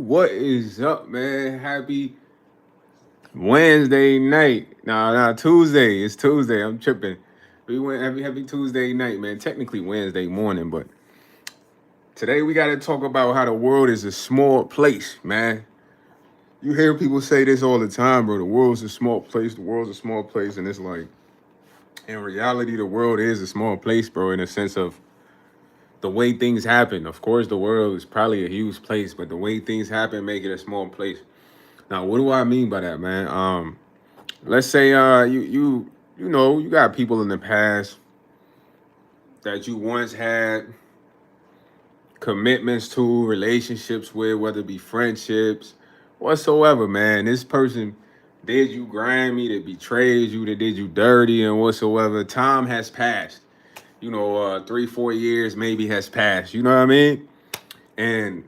what is up, man? Happy Wednesday night. Nah, Tuesday. It's Tuesday. I'm tripping. We went happy Tuesday night, man. Technically Wednesday morning, but today we gotta talk about how the world is a small place, man. You hear people say this all the time, bro. The world's a small place, the world's a small place, and it's like in reality the world is a small place, bro, in a sense of the way things happen. Of course, the world is probably a huge place, but the way things happen make it a small place. Now, what do I mean by that, man? Let's say you got people in the past that you once had commitments to, relationships with, whether it be friendships, whatsoever, man. This person did you grimy, they betrayed you, they did you dirty, and whatsoever. Time has passed. 3, 4 years maybe has passed. You know what I mean? And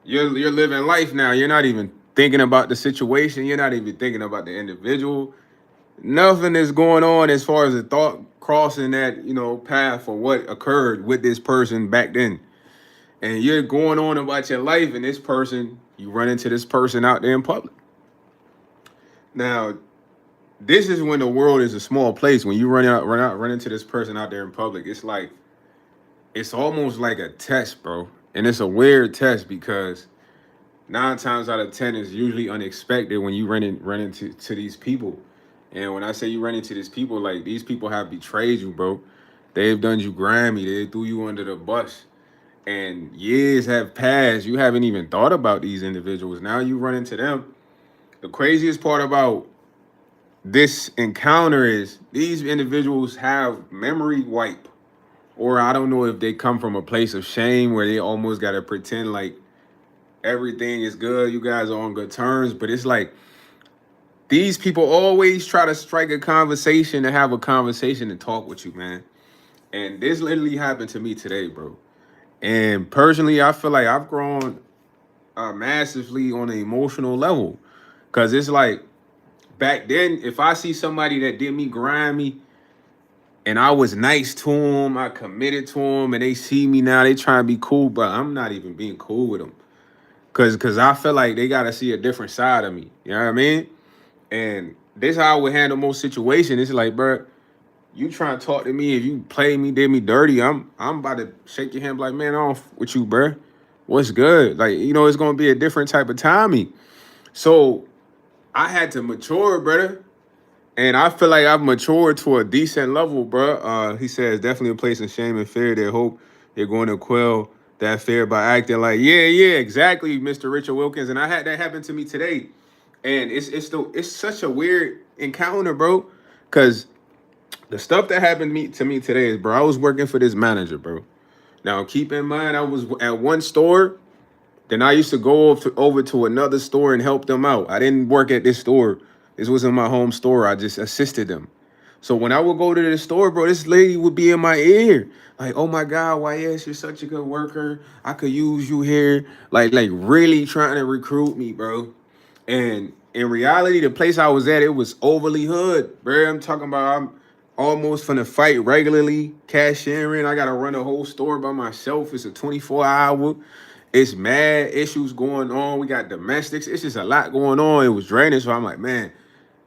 you're living life now. You're not even thinking about the situation. You're not even thinking about the individual. Nothing is going on as far as the thought crossing that path for what occurred with this person back then. And you're going on about your life, and this person, you run into this person out there in public. Now, this is when the world is a small place. When you run into this person out there in public, it's almost like a test, bro. And it's a weird test because 9 times out of 10 is usually unexpected when you run into these people. And when I say you run into these people, like these people have betrayed you, bro. They've done you grimy. They threw you under the bus. And years have passed. You haven't even thought about these individuals. Now you run into them. The craziest part about this encounter is these individuals have memory wipe. Or I don't know if they come from a place of shame where they almost got to pretend like everything is good. You guys are on good terms. But it's like these people always try to strike a conversation to have a conversation and talk with you, man. And this literally happened to me today, bro. And personally, I feel like I've grown massively on an emotional level. Because it's like back then, if I see somebody that did me grimy and I was nice to them, I committed to them, and they see me now, they trying to be cool, but I'm not even being cool with them. Cause I feel like they gotta see a different side of me. You know what I mean? And this how I would handle most situations. It's like, bro, you trying to talk to me, if you play me, did me dirty, I'm about to shake your hand like, man, off with you, bro. What's good? Like, it's gonna be a different type of timing. So I had to mature, brother. And I feel like I've matured to a decent level, bro. He says definitely a place of shame and fear. They hope they're going to quell that fear by acting like, yeah, exactly, Mr. Richard Wilkins. And I had that happen to me today. And it's such a weird encounter, bro. Cause the stuff that happened to me today is, bro, I was working for this manager, bro. Now keep in mind, I was at one store. Then I used to go over to another store and help them out. I didn't work at this store. This wasn't my home store. I just assisted them. So when I would go to the store, bro, this lady would be in my ear. Like, oh my God, YS, you're such a good worker. I could use you here. Like really trying to recruit me, bro. And in reality, the place I was at, it was overly hood, bro. I'm talking about I'm almost finna fight regularly, cashiering. I gotta run a whole store by myself. It's a 24-hour. It's mad issues going on. We got domestics. It's just a lot going on. It was draining. So I'm like, man,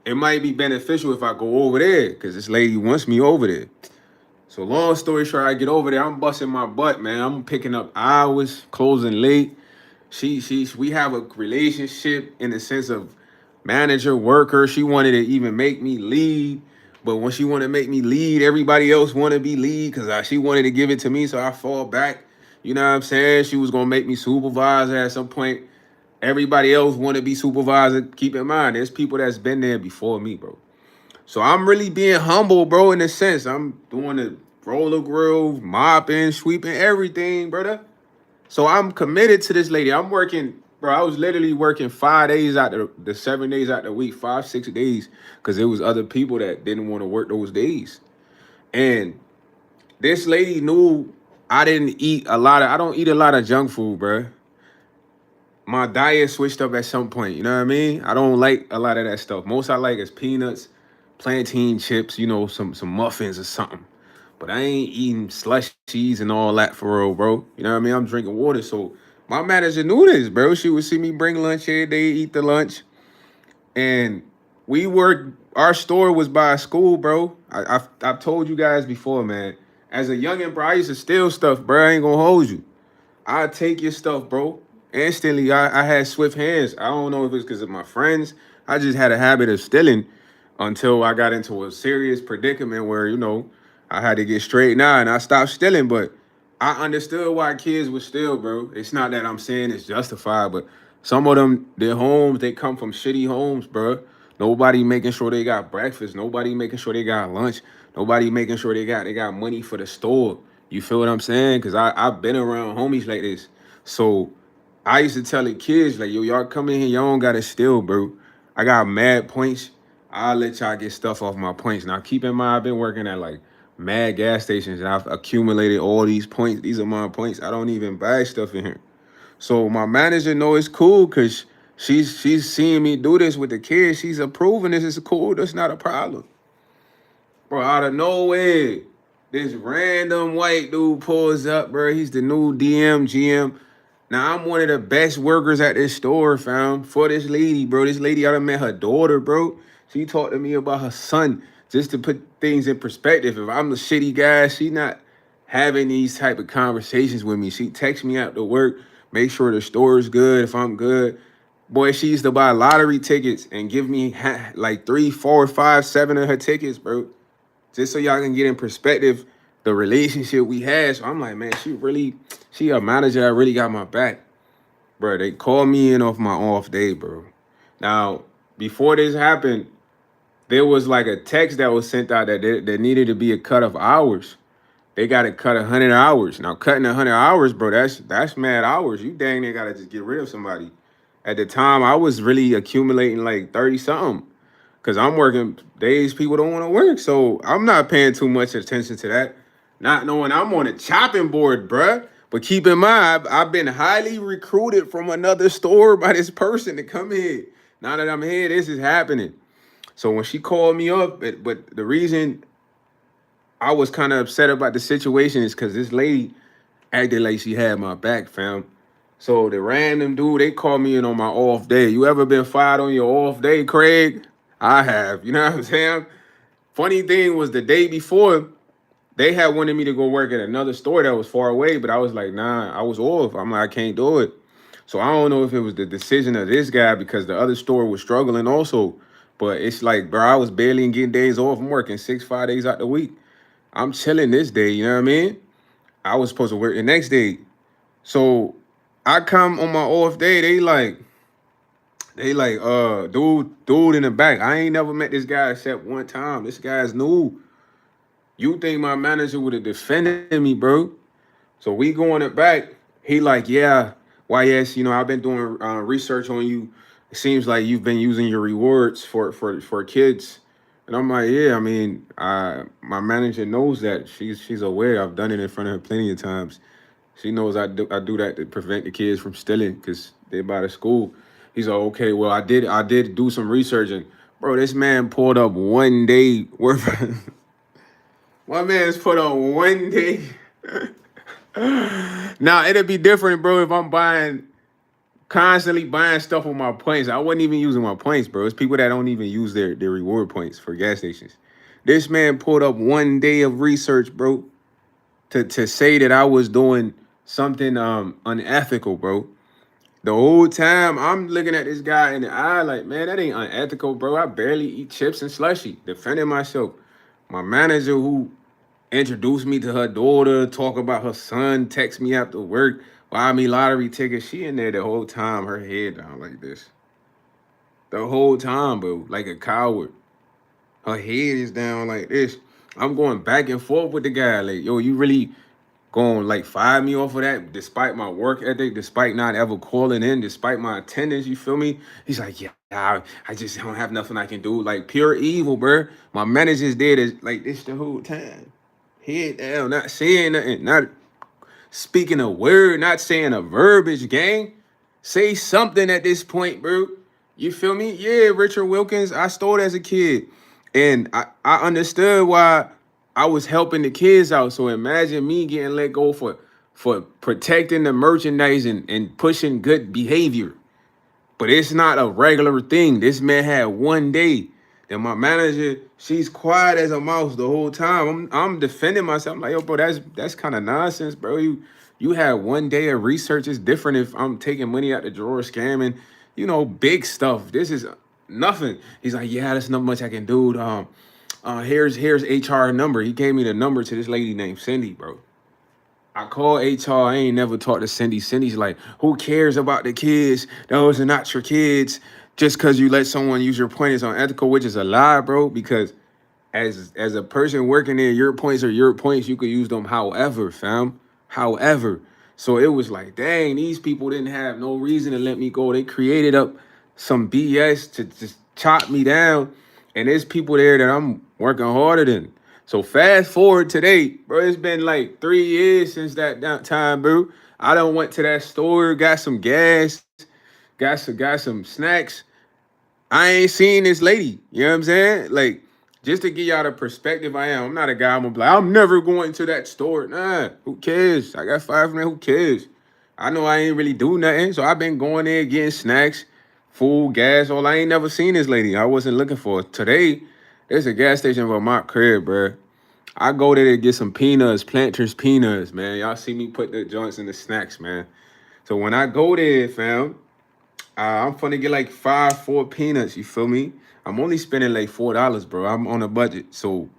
it might be beneficial if I go over there because this lady wants me over there. So long story short, I get over there. I'm busting my butt, man. I'm picking up hours, closing late. We have a relationship in the sense of manager, worker. She wanted to even make me lead. But when she wanted to make me lead, everybody else wanted to be lead because she wanted to give it to me. So I fall back. You know what I'm saying? She was going to make me supervisor at some point. Everybody else want to be supervisor. Keep in mind, there's people that's been there before me, bro. So I'm really being humble, bro, in a sense. I'm doing the roller grill, mopping, sweeping, everything, brother. So I'm committed to this lady. I'm working, bro. I was literally working 5 days out the 7 days out the week, 5, 6 days, because there was other people that didn't want to work those days. And this lady knew I don't eat a lot of junk food, bro. My diet switched up at some point. You know what I mean? I don't like a lot of that stuff. Most I like is peanuts, plantain chips, some muffins or something. But I ain't eating slushies and all that for real, bro. You know what I mean? I'm drinking water. So My manager knew this, bro. She would see me bring lunch every day, eat the lunch, and we worked. Our store was by a school, bro. I've told you guys before, man. As a youngin', bro, I used to steal stuff, bro. I ain't gonna hold you. I take your stuff, bro. Instantly, I had swift hands. I don't know if it's because of my friends. I just had a habit of stealing until I got into a serious predicament where, I had to get straightened out and I stopped stealing. But I understood why kids would steal, bro. It's not that I'm saying it's justified, but some of them, their homes, they come from shitty homes, bro. Nobody making sure they got breakfast. Nobody making sure they got lunch. Nobody making sure they got money for the store. You feel what I'm saying? Cause I've been around homies like this. So I used to tell the kids, like, yo, y'all come in here, y'all don't gotta steal, bro. I got mad points. I'll let y'all get stuff off my points. Now keep in mind, I've been working at like mad gas stations and I've accumulated all these points. These are my points. I don't even buy stuff in here. So my manager know it's cool because she's seeing me do this with the kids. She's approving this is cool. That's not a problem. Bro, out of nowhere, this random white dude pulls up, bro. He's the new DM, GM. Now, I'm one of the best workers at this store, fam, for this lady, bro. This lady, I done met her daughter, bro. She talked to me about her son, just to put things in perspective. If I'm the shitty guy, she not having these type of conversations with me. She texts me out to work, make sure the store is good, if I'm good. Boy, she used to buy lottery tickets and give me like 3, 4, 5, 7 of her tickets, bro, just so y'all can get in perspective the relationship we had. So I'm like, man, she a manager that really got my back. Bro, they called me in off my off day, bro. Now, before this happened, there was like a text that was sent out that there needed to be a cut of hours. They got to cut 100 hours. Now, cutting 100 hours, bro, that's mad hours. You dang near got to just get rid of somebody. At the time, I was really accumulating like 30 something. Cause I'm working days people don't want to work. So I'm not paying too much attention to that. Not knowing I'm on a chopping board, bruh. But keep in mind, I've been highly recruited from another store by this person to come here. Now that I'm here, this is happening. So when she called me up, but the reason I was kind of upset about the situation is because this lady acted like she had my back, fam. So the random dude, they called me in on my off day. You ever been fired on your off day, Craig? I have. You know what I'm saying? Funny thing was the day before, they had wanted me to go work at another store that was far away, but I was like, nah, I was off. I'm like, I can't do it. So I don't know if it was the decision of this guy because the other store was struggling also. But it's like, bro, I was barely getting days off. I'm working 6, 5 days out the week. I'm chilling this day, you know what I mean? I was supposed to work the next day. So I come on my off day, dude in the back. I ain't never met this guy except one time. This guy's new. You think my manager would have defended me, bro? So we go in the back. He like, yeah, YS, I've been doing research on you. It seems like you've been using your rewards for kids. And I'm like, yeah, I mean, my manager knows that. She's aware. I've done it in front of her plenty of times. She knows I do that to prevent the kids from stealing because they're by the school. He's like, okay, well, I did do some research and bro, this man pulled up 1 day worth. My man's put on 1 day. Now it'd be different, bro, if I'm constantly buying stuff on my points. I wasn't even using my points, bro. It's people that don't even use their reward points for gas stations. This man pulled up 1 day of research, bro, to say that I was doing something unethical, bro. The whole time I'm looking at this guy in the eye like, man, that ain't unethical, bro. I barely eat chips and slushy, defending myself. My manager who introduced me to her daughter, talk about her son, text me after work, buy me lottery tickets. She in there the whole time, her head down like this. The whole time, bro, like a coward. Her head is down like this. I'm going back and forth with the guy. Like, yo, you really going like fire me off of that despite my work ethic, despite not ever calling in, despite my attendance, you feel me? He's like, yeah, I just don't have nothing I can do. Like pure evil, bro. My manager's there to like this the whole time. Head down, not saying nothing, not speaking a word, not saying a verbiage, gang. Say something at this point, bro. You feel me? Yeah, Richard Wilkins, I stole as a kid. And I understood why I was helping the kids out. So imagine me getting let go for for protecting the merchandise and pushing good behavior. But it's not a regular thing. This man had one day. And my manager, she's quiet as a mouse the whole time. I'm defending myself. I'm like, yo, bro, that's kind of nonsense, bro. You had one day of research. It's different if I'm taking money out the drawer, scamming, big stuff. This is nothing. He's like, yeah, there's not much I can do. Here's HR number. He gave me the number to this lady named Cindy, bro. I call HR. I ain't never talked to Cindy. Cindy's like, who cares about the kids? Those are not your kids. Just because you let someone use your pointers on ethical, which is a lie, bro. Because as a person working there, your points are your points. You could use them however, fam. However. So it was like, dang, these people didn't have no reason to let me go. They created up some BS to just chop me down. And there's people there that I'm working harder than. So fast forward today, bro. It's been like 3 years since that time, bro. I done went to that store, got some gas, got some snacks. I ain't seen this lady. You know what I'm saying? Like, just to give y'all the perspective I'm not a guy. I'm gonna be like, I'm never going to that store. Nah, who cares? I got 5 minutes. Who cares? I know I ain't really do nothing. So I've been going there getting snacks, food, gas. All I ain't never seen this lady. I wasn't looking for her. Today, there's a gas station by my crib, bro. I go there to get some peanuts, Planters peanuts, man. Y'all see me put the joints in the snacks, man. So when I go there, fam, I'm finna get like 4 peanuts. You feel me? I'm only spending like $4, bro. I'm on a budget. So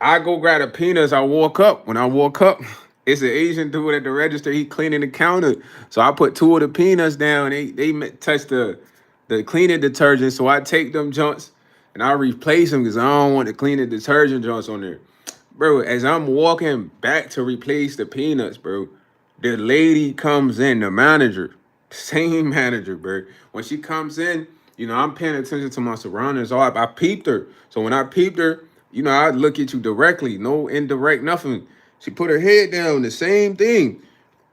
I go grab the peanuts. I walk up. When I walk up, it's an Asian dude at the register. He cleaning the counter. So I put 2 of the peanuts down. They touch the cleaning detergent. So I take them joints and I replace them because I don't want the cleaning detergent joints on there. Bro, as I'm walking back to replace the peanuts, bro, the lady comes in, the manager, same manager, bro. When she comes in, I'm paying attention to my surroundings. So I peeped her. So when I peeped her, I look at you directly, no indirect, nothing. She put her head down, the same thing.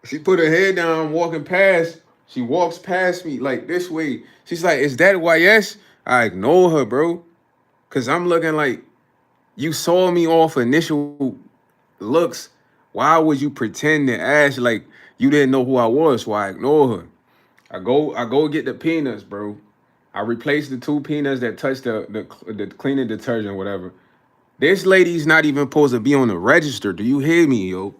She put her head down, walking past. She walks past me like this way. She's like, is that YS? I ignore her, bro. Because I'm looking like, you saw me off initial looks. Why would you pretend to ask like you didn't know who I was? So I ignore her. I go get the peanuts, bro. I replace the 2 peanuts that touch the cleaning detergent, whatever. This lady's not even supposed to be on the register. Do you hear me, yo?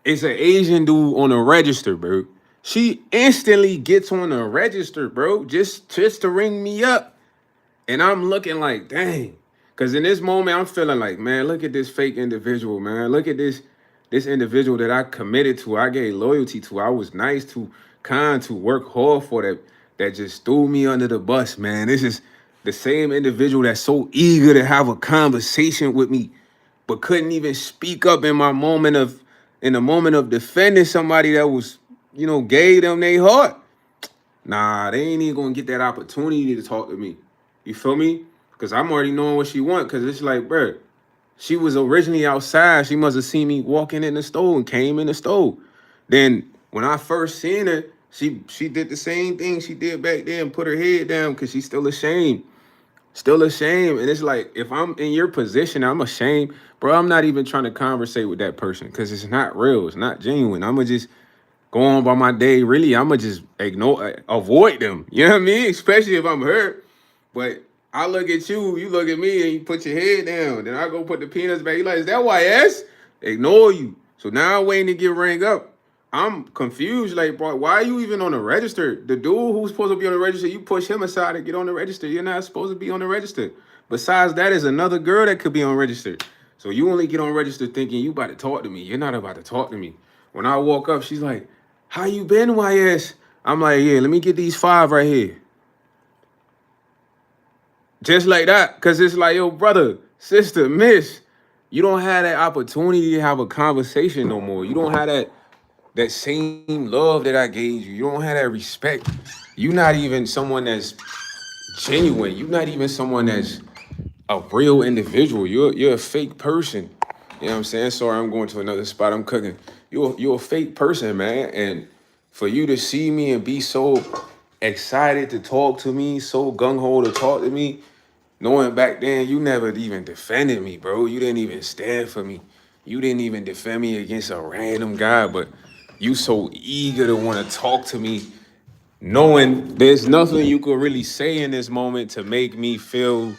It's an Asian dude on the register, bro. She instantly gets on the register, bro, just to ring me up. And I'm looking like, dang. Because in this moment, I'm feeling like, man, look at this fake individual, man. Look at this individual that I committed to, I gave loyalty to, I was nice to, kind to, work hard for, that just threw me under the bus, man. This is the same individual that's so eager to have a conversation with me, but couldn't even speak up in the moment of defending somebody that was, gave them their heart. Nah, they ain't even gonna get that opportunity to talk to me. You feel me? Because I'm already knowing what she want. Because it's like, bruh, she was originally outside. She must have seen me walking in the store and came in the store. Then when I first seen her, she did the same thing she did back then, put her head down because she's still ashamed. Still ashamed. And it's like, if I'm in your position, I'm ashamed. Bro, I'm not even trying to conversate with that person because it's not real. It's not genuine. I'm going to just go on by my day. Really, I'm going to just avoid them. You know what I mean? Especially if I'm hurt. But I look at you, you look at me, and you put your head down. Then I go put the peanuts back. You like, is that YS? Ignore you. So now I'm waiting to get rang up. I'm confused. Like, bro, why are you even on the register? The dude who's supposed to be on the register, you push him aside to get on the register. You're not supposed to be on the register. Besides that, is another girl that could be on register. So you only get on register thinking you about to talk to me. You're not about to talk to me. When I walk up, she's like, how you been, YS? I'm like, yeah, let me get these 5 right here. Just like that, because it's like, yo, brother, sister, miss, you don't have that opportunity to have a conversation no more. You don't have that same love that I gave you. You don't have that respect. You're not even someone that's genuine. You're not even someone that's a real individual. You're a fake person. You know what I'm saying? Sorry, I'm going to another spot. I'm cooking. You're a fake person, man. And for you to see me and be so excited to talk to me, so gung-ho to talk to me, knowing back then you never even defended me, bro. You didn't even stand for me. You didn't even defend me against a random guy, but you so eager to want to talk to me, knowing there's nothing you could really say in this moment to make me feel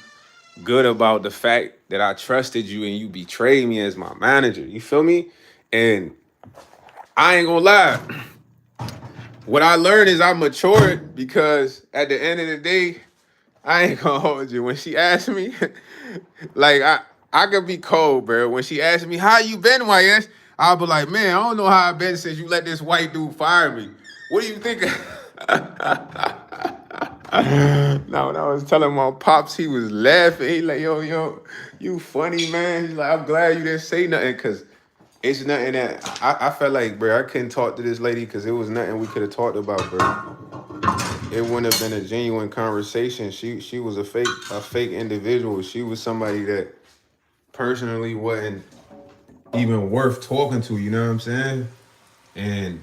good about the fact that I trusted you and you betrayed me as my manager. You feel me? And I ain't gonna lie. What I learned is I matured because at the end of the day, I ain't gonna hold you. When she asked me, like I could be cold, bro. When she asked me how you been, YS, I'll be like, man, I don't know how I been since you let this white dude fire me. What do you think? Now when I was telling my pops, he was laughing. He like, yo, you funny, man. He's like, I'm glad you didn't say nothing, cause it's nothing that I felt like, bro. I couldn't talk to this lady because it was nothing we could have talked about, bro. It wouldn't have been a genuine conversation. She was a fake individual. She was somebody that personally wasn't even worth talking to. You know what I'm saying? And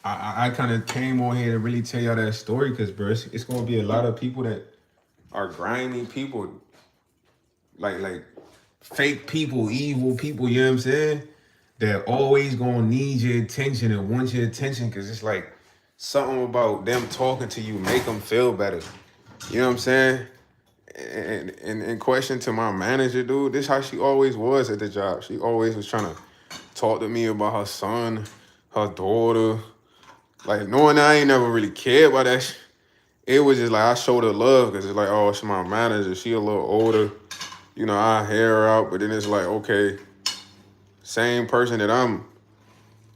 I kind of came on here to really tell y'all that story because, bro, it's gonna be a lot of people that are grimy people, like fake people, evil people. You know what I'm saying? That always gonna need your attention and want your attention because it's like something about them talking to you make them feel better. You know what I'm saying? And in question to my manager, dude, this how she always was at the job. She always was trying to talk to me about her son, her daughter. Like, knowing I ain't never really cared about that. It was just like I showed her love because it's like, oh, she's my manager. She a little older. You know, I hear her out, but then it's like, okay, same person that I'm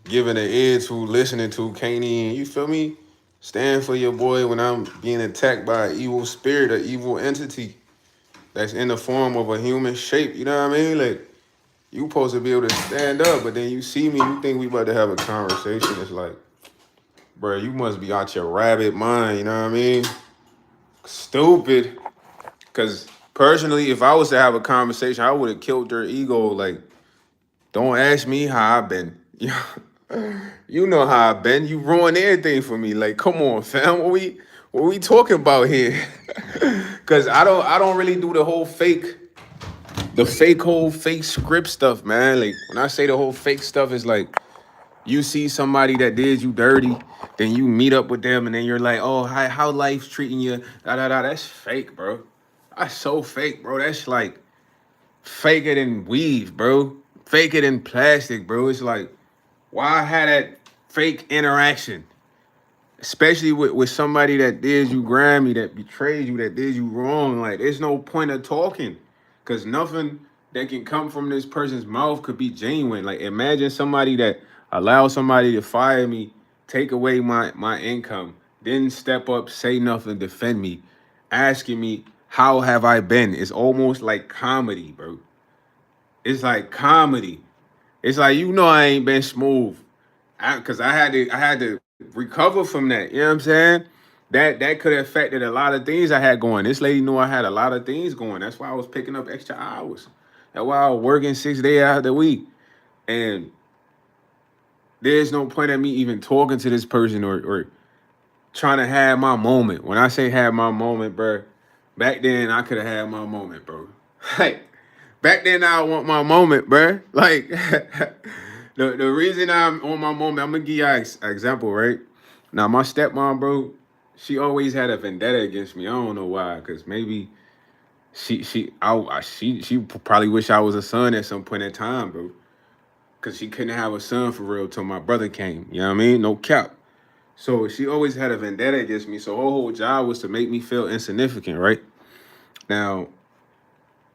giving an ear to, listening to, can't even, you feel me? Stand for your boy when I'm being attacked by an evil spirit, an evil entity that's in the form of a human shape. You know what I mean? Like, you supposed to be able to stand up, but then you see me, you think we about to have a conversation. It's like, bro, you must be out your rabbit mind. You know what I mean? Stupid. Because personally, if I was to have a conversation, I would have killed their ego. Like, don't ask me how I've been. You know how I've been. You ruined everything for me. Like, come on, fam. What we talking about here? Cause I don't really do the whole fake script stuff, man. Like when I say the whole fake stuff, is like you see somebody that did you dirty, then you meet up with them, and then you're like, oh, how life's treating you. Da da da. That's fake, bro. That's so fake, bro. That's like fake it and weave, bro. Fake it in plastic, bro. It's like, why had that fake interaction? Especially with somebody that did you grimy, that betrayed you, that did you wrong. Like, there's no point of talking. Cause nothing that can come from this person's mouth could be genuine. Like, imagine somebody that allowed somebody to fire me, take away my income, then step up, say nothing, defend me, asking me, how have I been? It's almost like comedy, bro. It's like comedy. It's like, I ain't been smooth. Cause I had to recover from that. You know what I'm saying? That could have affected a lot of things I had going. This lady knew I had a lot of things going. That's why I was picking up extra hours. That's why I was working 6 days out of the week. And there's no point in me even talking to this person or trying to have my moment. When I say have my moment, bro, back then I could have had my moment, bro. Like, back then I want my moment, bro. Like, the reason I'm on my moment, I'm gonna give you an example, right? Now, my stepmom, bro, she always had a vendetta against me. I don't know why, cause maybe she probably wish I was a son at some point in time, bro. Cause she couldn't have a son for real till my brother came. You know what I mean? No cap. So she always had a vendetta against me. So her whole job was to make me feel insignificant, right? Now,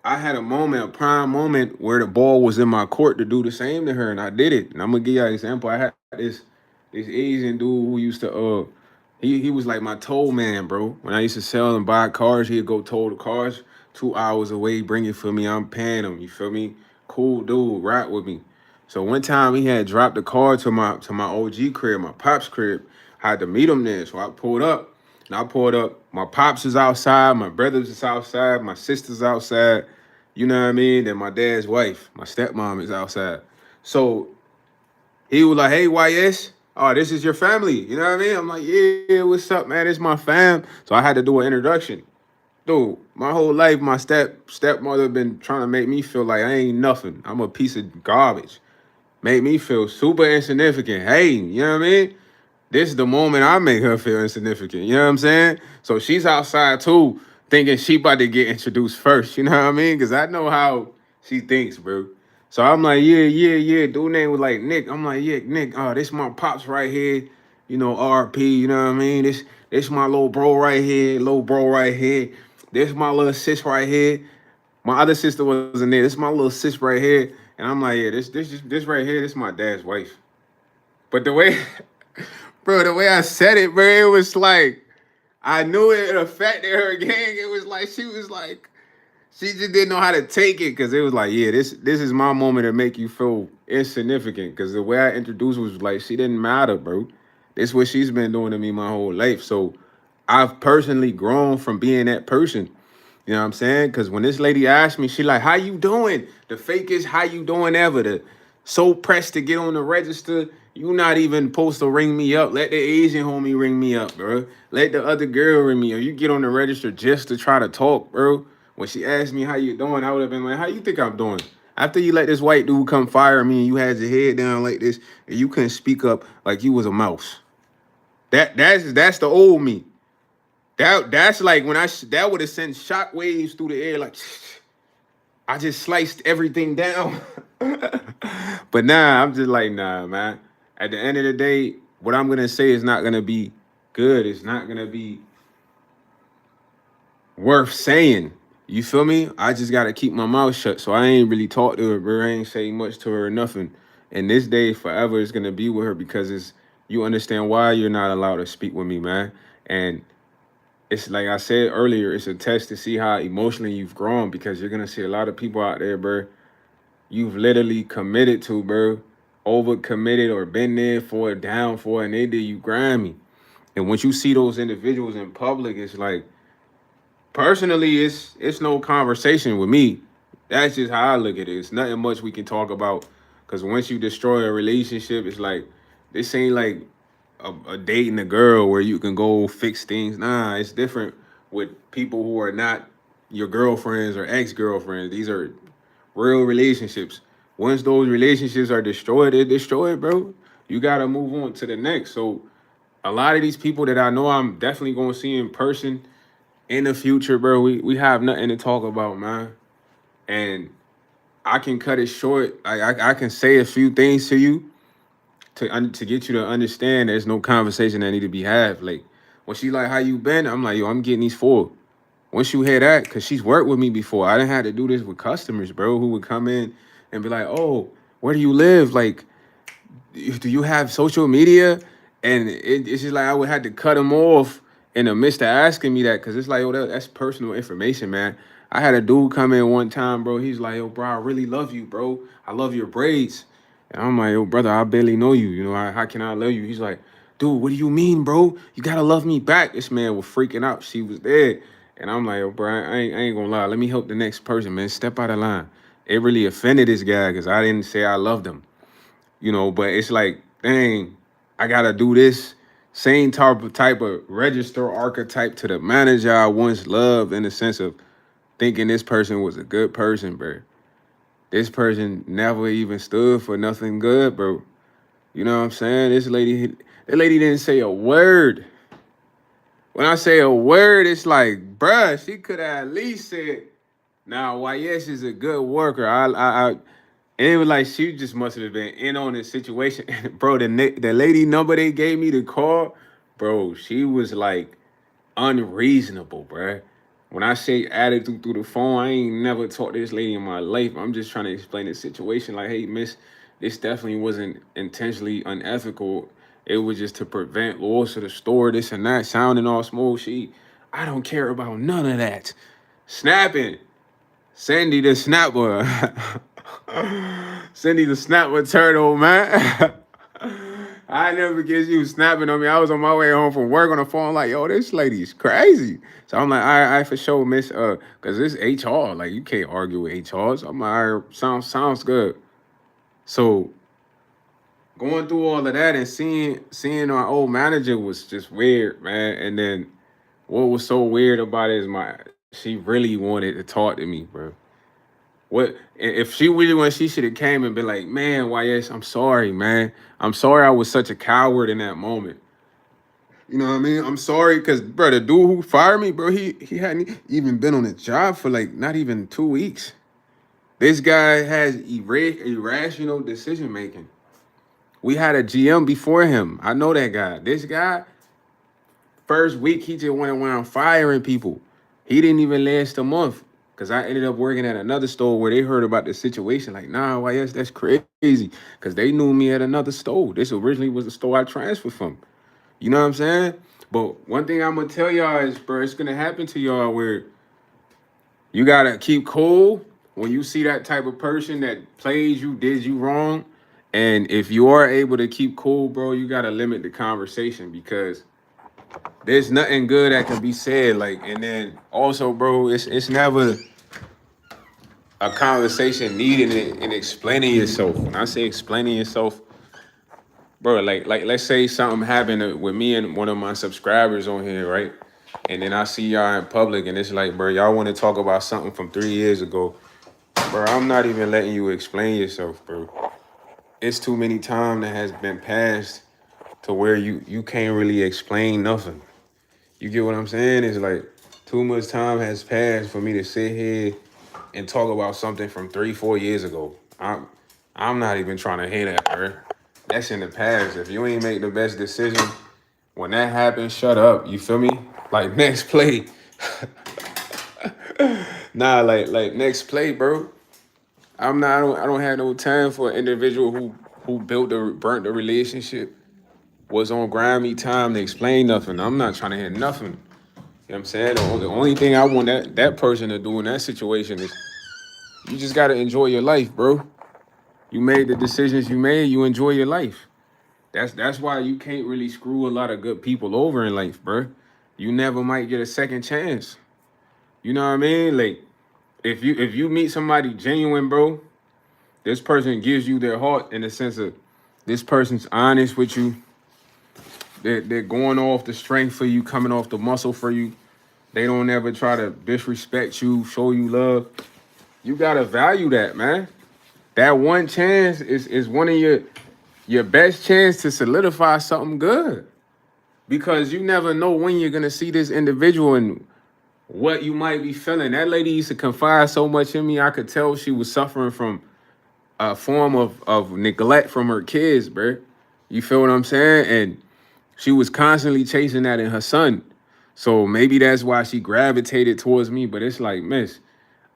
I had a moment, a prime moment, where the ball was in my court to do the same to her, and I did it. And I'm gonna give you an example. I had this Asian dude who used to he was like my toll man, bro. When I used to sell and buy cars, he'd go toll the cars 2 hours away, bring it for me. I'm paying him. You feel me? Cool dude, rap with me. So one time he had dropped the car to my OG crib, my pops crib. I had to meet him there, so I pulled up. And I pulled up. My pops is outside. My brothers is outside. My sister's outside. You know what I mean? Then my dad's wife, my stepmom, is outside. So he was like, "Hey, YS, oh, this is your family." You know what I mean? I'm like, "Yeah, what's up, man? It's my fam." So I had to do an introduction. Dude, my whole life, my stepmother been trying to make me feel like I ain't nothing. I'm a piece of garbage. Make me feel super insignificant. Hey, you know what I mean? This is the moment I make her feel insignificant. You know what I'm saying? So she's outside too, thinking she about to get introduced first. You know what I mean? Because I know how she thinks, bro. So I'm like, yeah, yeah, yeah. Dude name was like Nick. I'm like, yeah, Nick. Oh, this my pops right here. You know, RP. You know what I mean? This my little bro right here. Little bro right here. This my little sis right here. My other sister wasn't there. This my little sis right here. And I'm like, yeah, this right here. This my dad's wife. But the way, bro, the way I said it, bro, it was like I knew it affected her gang. It was like she was like she just didn't know how to take it because it was like, yeah, this is my moment to make you feel insignificant. Because the way I introduced was like she didn't matter, bro. This is what she's been doing to me my whole life. So I've personally grown from being that person. You know what I'm saying? Because when this lady asked me, she like, "How you doing?" The fakest "How you doing" ever. The so pressed to get on the register. You not even supposed to ring me up. Let the Asian homie ring me up, bro. Let the other girl ring me up. You get on the register just to try to talk, bro. When she asked me how you doing, I would have been like, "How you think I'm doing?" After you let this white dude come fire me and you had your head down like this and you couldn't speak up like you was a mouse. That's the old me. That's like when that would have sent shock waves through the air, like I just sliced everything down. But nah, I'm just like, nah, man. At the end of the day, what I'm gonna say is not gonna be good. It's not gonna be worth saying. You feel me? I just gotta keep my mouth shut. So I ain't really talk to her, bro. I ain't say much to her or nothing. And this day forever is gonna be with her because it's you understand why you're not allowed to speak with me, man. And it's like I said earlier, it's a test to see how emotionally you've grown because you're gonna see a lot of people out there, bro. You've literally committed to, bro, over committed or been there for it, down for it, and they did you grimy. And once you see those individuals in public, it's like personally, it's no conversation with me. That's just how I look at it. It's nothing much we can talk about because once you destroy a relationship, it's like this ain't like a dating a girl where you can go fix things. Nah, it's different with people who are not your girlfriends or ex-girlfriends. These are real relationships. Once those relationships are destroyed, they're destroyed, bro. You gotta move on to the next. So a lot of these people that I know I'm definitely gonna see in person in the future, bro, we have nothing to talk about, man. And I can cut it short. I can say a few things to you to get you to understand there's no conversation that need to be had. Like when she like, "How you been?" I'm like, "Yo, I'm getting these four." Once you hear that, cause she's worked with me before. I didn't have to do this with customers, bro, who would come in and be like, "Oh, where do you live? Like, do you have social media?" And it's just like I would have to cut him off in the midst of asking me that because it's like, oh, that's personal information, man. I had a dude come in one time, bro. He's like, "Yo, bro, I really love you, bro. I love your braids." And I'm like, "Yo, brother, I barely know you. You know, how can I love you?" He's like, "Dude, what do you mean, bro? You gotta love me back." This man was freaking out. She was there. And I'm like, "Yo, bro, I ain't gonna lie. Let me help the next person, man. Step out of line." It really offended this guy because I didn't say I loved him, you know, but it's like, dang, I gotta do this same type of register archetype to the manager I once loved in the sense of thinking this person was a good person, bro. This person never even stood for nothing good, bro. You know what I'm saying? That lady didn't say a word. When I say a word, it's like, bruh, she could have at least said, "Now, YS is a good worker." And it was like she just must have been in on the situation, bro. The lady number they gave me to call, bro, she was like unreasonable, bro. When I say attitude through the phone, I ain't never talked to this lady in my life. I'm just trying to explain the situation. Like, hey, miss, this definitely wasn't intentionally unethical. It was just to prevent loss of the store, this and that, sounding all smooth. I don't care about none of that. Snapping. Sandy the snapper. Cindy the snapper turtle, man. I never get you snapping on me. I was on my way home from work on the phone, like, "Yo, this lady's crazy." So I'm like, "All right, for sure, miss, cause this HR, like you can't argue with HR." So I'm like, "All right, sounds good." So going through all of that and seeing our old manager was just weird, man. And then what was so weird about it is she really wanted to talk to me, bro. What if she really wanted? She should have came and been like, man, YS, I'm sorry, man. I'm sorry I was such a coward in that moment. You know what I mean? I'm sorry, cause bro, the dude who fired me, bro, he hadn't even been on the job for like not even 2 weeks. This guy has irrational decision making. We had a GM before him. I know that guy. This guy, first week, he just went around firing people. He didn't even last a month. Cause I ended up working at another store where they heard about the situation. Like, nah, YS, that's crazy. Cause they knew me at another store. This originally was the store I transferred from. You know what I'm saying? But one thing I'm gonna tell y'all is, bro, it's gonna happen to y'all where you gotta keep cool when you see that type of person that plays you, did you wrong. And if you are able to keep cool, bro, you gotta limit the conversation because there's nothing good that can be said. Like, and then also, bro, it's never a conversation needed in explaining yourself. When I say explaining yourself, bro, like let's say something happened with me and one of my subscribers on here, right? And then I see y'all in public, and it's like, bro, y'all want to talk about something from 3 years ago, bro. I'm not even letting you explain yourself, bro. It's too many time that has been passed to where you can't really explain nothing. You get what I'm saying? It's like too much time has passed for me to sit here and talk about something from 3, 4 years ago. I'm not even trying to hear that, bro. That's in the past. If you ain't make the best decision when that happens, shut up. You feel me? Like next play. Nah, like next play, bro. I don't have no time for an individual who burnt the relationship, was on grimy time to explain nothing. I'm not trying to hear nothing. You know what I'm saying? The only thing I want that person to do in that situation is you just gotta enjoy your life, bro. You made the decisions you made, you enjoy your life. That's why you can't really screw a lot of good people over in life, bro. You never might get a second chance. You know what I mean? Like if you meet somebody genuine, bro, this person gives you their heart in the sense of this person's honest with you. They're going off the strength for you, coming off the muscle for you. They don't ever try to disrespect you, show you love. You gotta value that, man. That one chance is one of your best chance to solidify something good. Because you never know when you're gonna see this individual and what you might be feeling. That lady used to confide so much in me, I could tell she was suffering from a form of neglect from her kids, bro. You feel what I'm saying? And she was constantly chasing that in her son. So maybe that's why she gravitated towards me. But it's like, miss,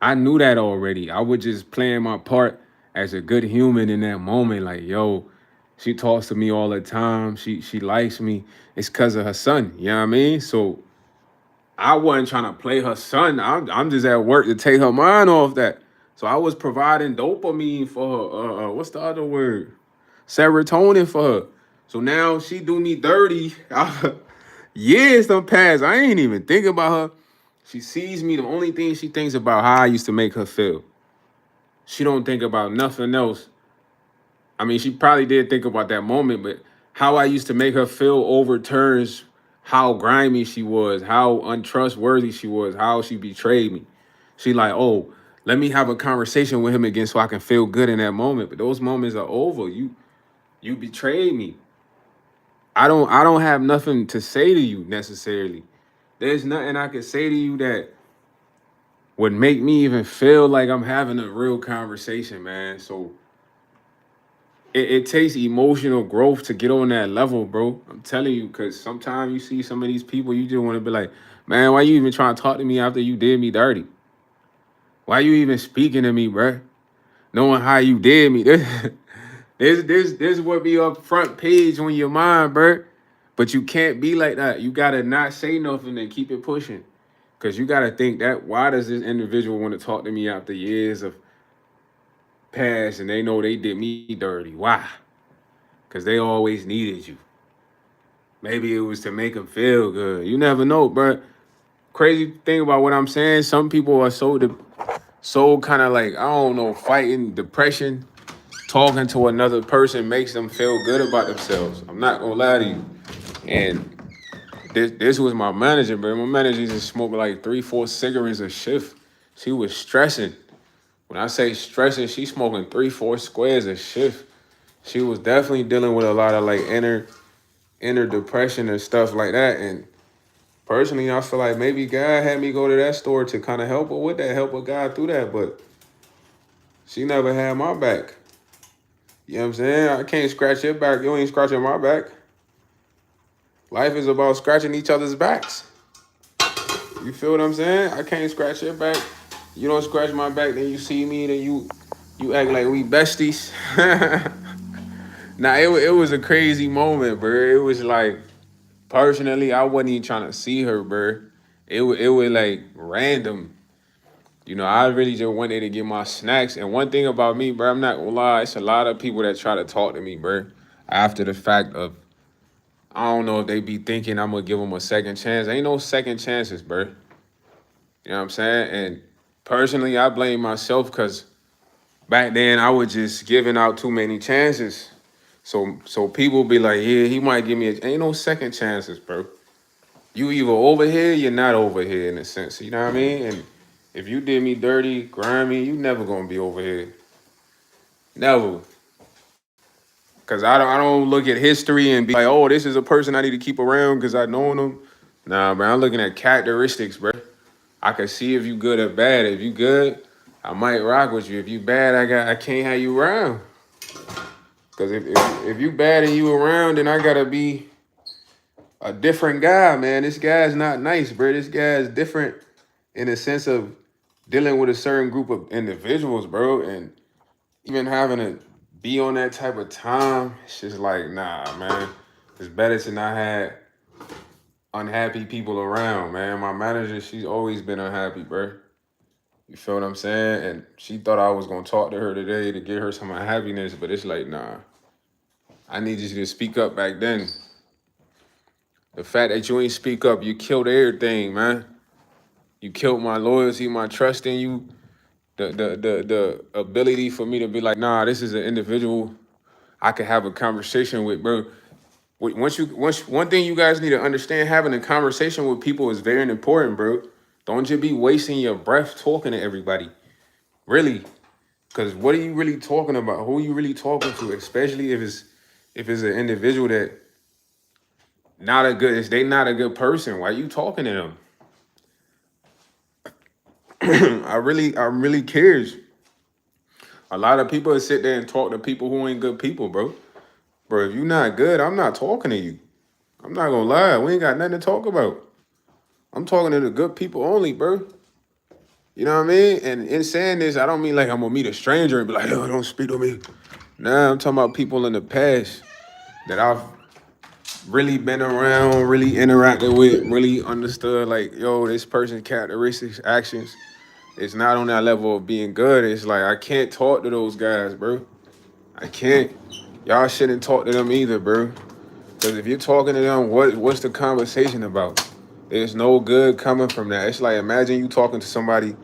I knew that already. I was just playing my part as a good human in that moment. Like, yo, she talks to me all the time. She likes me. It's because of her son. You know what I mean? So I wasn't trying to play her son. I'm just at work to take her mind off that. So I was providing dopamine for her. What's the other word? Serotonin for her. So now she do me dirty. Years done passed. I ain't even think about her. She sees me. The only thing she thinks about how I used to make her feel. She don't think about nothing else. I mean, she probably did think about that moment, but how I used to make her feel overturns how grimy she was, how untrustworthy she was, how she betrayed me. She like, oh, let me have a conversation with him again so I can feel good in that moment. But those moments are over. You betrayed me. I don't have nothing to say to you necessarily. There's nothing I could say to you that would make me even feel like I'm having a real conversation, man. So it takes emotional growth to get on that level, bro. I'm telling you, because sometimes you see some of these people, you just want to be like, man, why you even trying to talk to me after you did me dirty? Why you even speaking to me, bro? Knowing how you did me. This would be up front page on your mind, bro. But you can't be like that. You gotta not say nothing and keep it pushing. Cause you gotta think that why does this individual want to talk to me after years of past and they know they did me dirty? Why? Cause they always needed you. Maybe it was to make them feel good. You never know, bro. Crazy thing about what I'm saying, some people are so kind of like, I don't know, fighting depression. Talking to another person makes them feel good about themselves. I'm not gonna lie to you. And This was my manager, bro. My manager used to smoke like 3, 4 cigarettes a shift. She was stressing. When I say stressing, she smoking 3, 4 squares a shift. She was definitely dealing with a lot of like inner depression and stuff like that. And personally, I feel like maybe God had me go to that store to kind of help her with that, help her God through that. But she never had my back. You know what I'm saying? I can't scratch your back. You ain't scratching my back. Life is about scratching each other's backs. You feel what I'm saying? I can't scratch your back. You don't scratch my back, then you see me, then you act like we besties. Nah, it was a crazy moment, bro. It was like personally, I wasn't even trying to see her, bro. It was like random. You know, I really just wanted to get my snacks. And one thing about me, bro, I'm not gonna lie, it's a lot of people that try to talk to me, bro, after the fact of I don't know if they be thinking I'm gonna give them a second chance. Ain't no second chances, bro. You know what I'm saying? And personally, I blame myself because back then I was just giving out too many chances. So people be like, yeah, he might give me ain't no second chances, bro. You either over here, you're not over here in a sense. You know what I mean? And if you did me dirty, grimy, you never gonna be over here. Never. Cause I don't look at history and be like, oh, this is a person I need to keep around because I know them. Nah, bro, I'm looking at characteristics, bro. I can see if you good or bad. If you good, I might rock with you. If you bad, I can't have you around. Cause if you bad and you around, then I gotta be a different guy, man. This guy's not nice, bro. This guy's different in the sense of dealing with a certain group of individuals, bro. And even having to be on that type of time, it's just like, nah, man. It's better to not have unhappy people around, man. My manager, she's always been unhappy, bro. You feel what I'm saying? And she thought I was gonna talk to her today to get her some happiness, but it's like, nah. I need you to speak up back then. The fact that you ain't speak up, you killed everything, man. You killed my loyalty, my trust in you, the ability for me to be like, nah, this is an individual I could have a conversation with, bro. Once one thing you guys need to understand, having a conversation with people is very important, bro. Don't just be wasting your breath talking to everybody. Really. Because what are you really talking about? Who are you really talking to? Especially if it's an individual that not a good, if they not a good person. Why are you talking to them? I'm really curious. A lot of people sit there and talk to people who ain't good people, bro. Bro, if you not good, I'm not talking to you. I'm not gonna lie. We ain't got nothing to talk about. I'm talking to the good people only, bro. You know what I mean? And in saying this, I don't mean like I'm gonna meet a stranger and be like, yo, don't speak to me. Nah, I'm talking about people in the past that I've really been around, really interacted with, really understood like, yo, this person's characteristics, actions. It's not on that level of being good. It's like I can't talk to those guys, bro. I can't. Y'all shouldn't talk to them either, bro. Because if you're talking to them, what's the conversation about? There's no good coming from that. It's like imagine you talking to somebody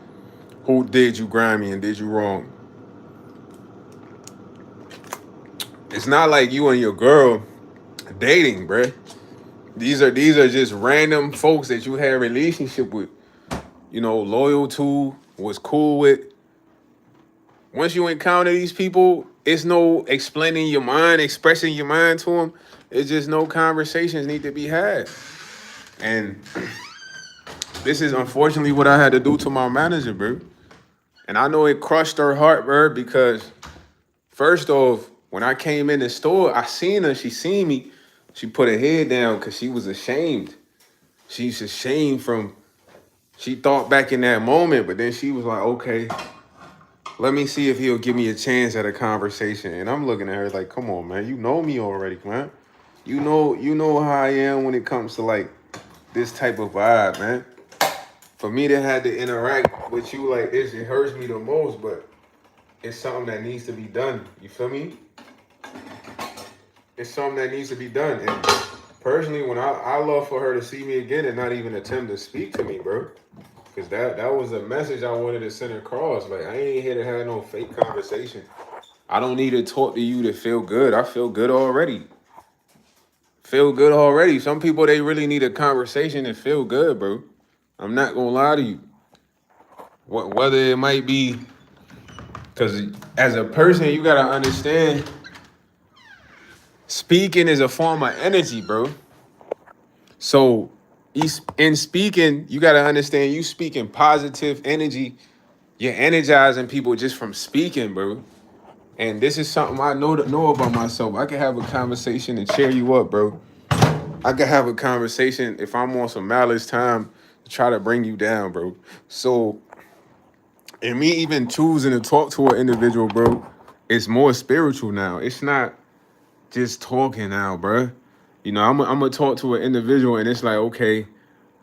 who did you grimy and did you wrong. It's not like you and your girl dating, bruh. These are just random folks that you had a relationship with, loyal to, was cool with. Once you encounter these people, it's no explaining your mind, expressing your mind to them. It's just no conversations need to be had. And this is unfortunately what I had to do to my manager, bro. And I know it crushed her heart, bro, because first off, when I came in the store, I seen her, she seen me. She put her head down because she was ashamed. She's ashamed from, she thought back in that moment, but then she was like, okay, let me see if he'll give me a chance at a conversation. And I'm looking at her like, come on, man, you know me already, man. You know how I am when it comes to like this type of vibe, man. For me to have to interact with you like this, it hurts me the most, but it's something that needs to be done. You feel me? It's something that needs to be done. And personally, when I love for her to see me again and not even attempt to speak to me, bro. Because that was a message I wanted to send across. Like, I ain't here to have no fake conversation. I don't need to talk to you to feel good. I feel good already. feel good already. Some people, they really need a conversation and feel good, bro. I'm not gonna lie to you. Whether it might be because as a person, you gotta understand speaking is a form of energy, bro. So in speaking, you gotta understand you speaking positive energy. You're energizing people just from speaking, bro. And this is something I know about myself. I can have a conversation and cheer you up, bro. I can have a conversation if I'm on some malice time to try to bring you down, bro. So, and me even choosing to talk to an individual, bro, it's more spiritual now. It's not just talking now, bro. You know, I'm gonna talk to an individual, and it's like, okay,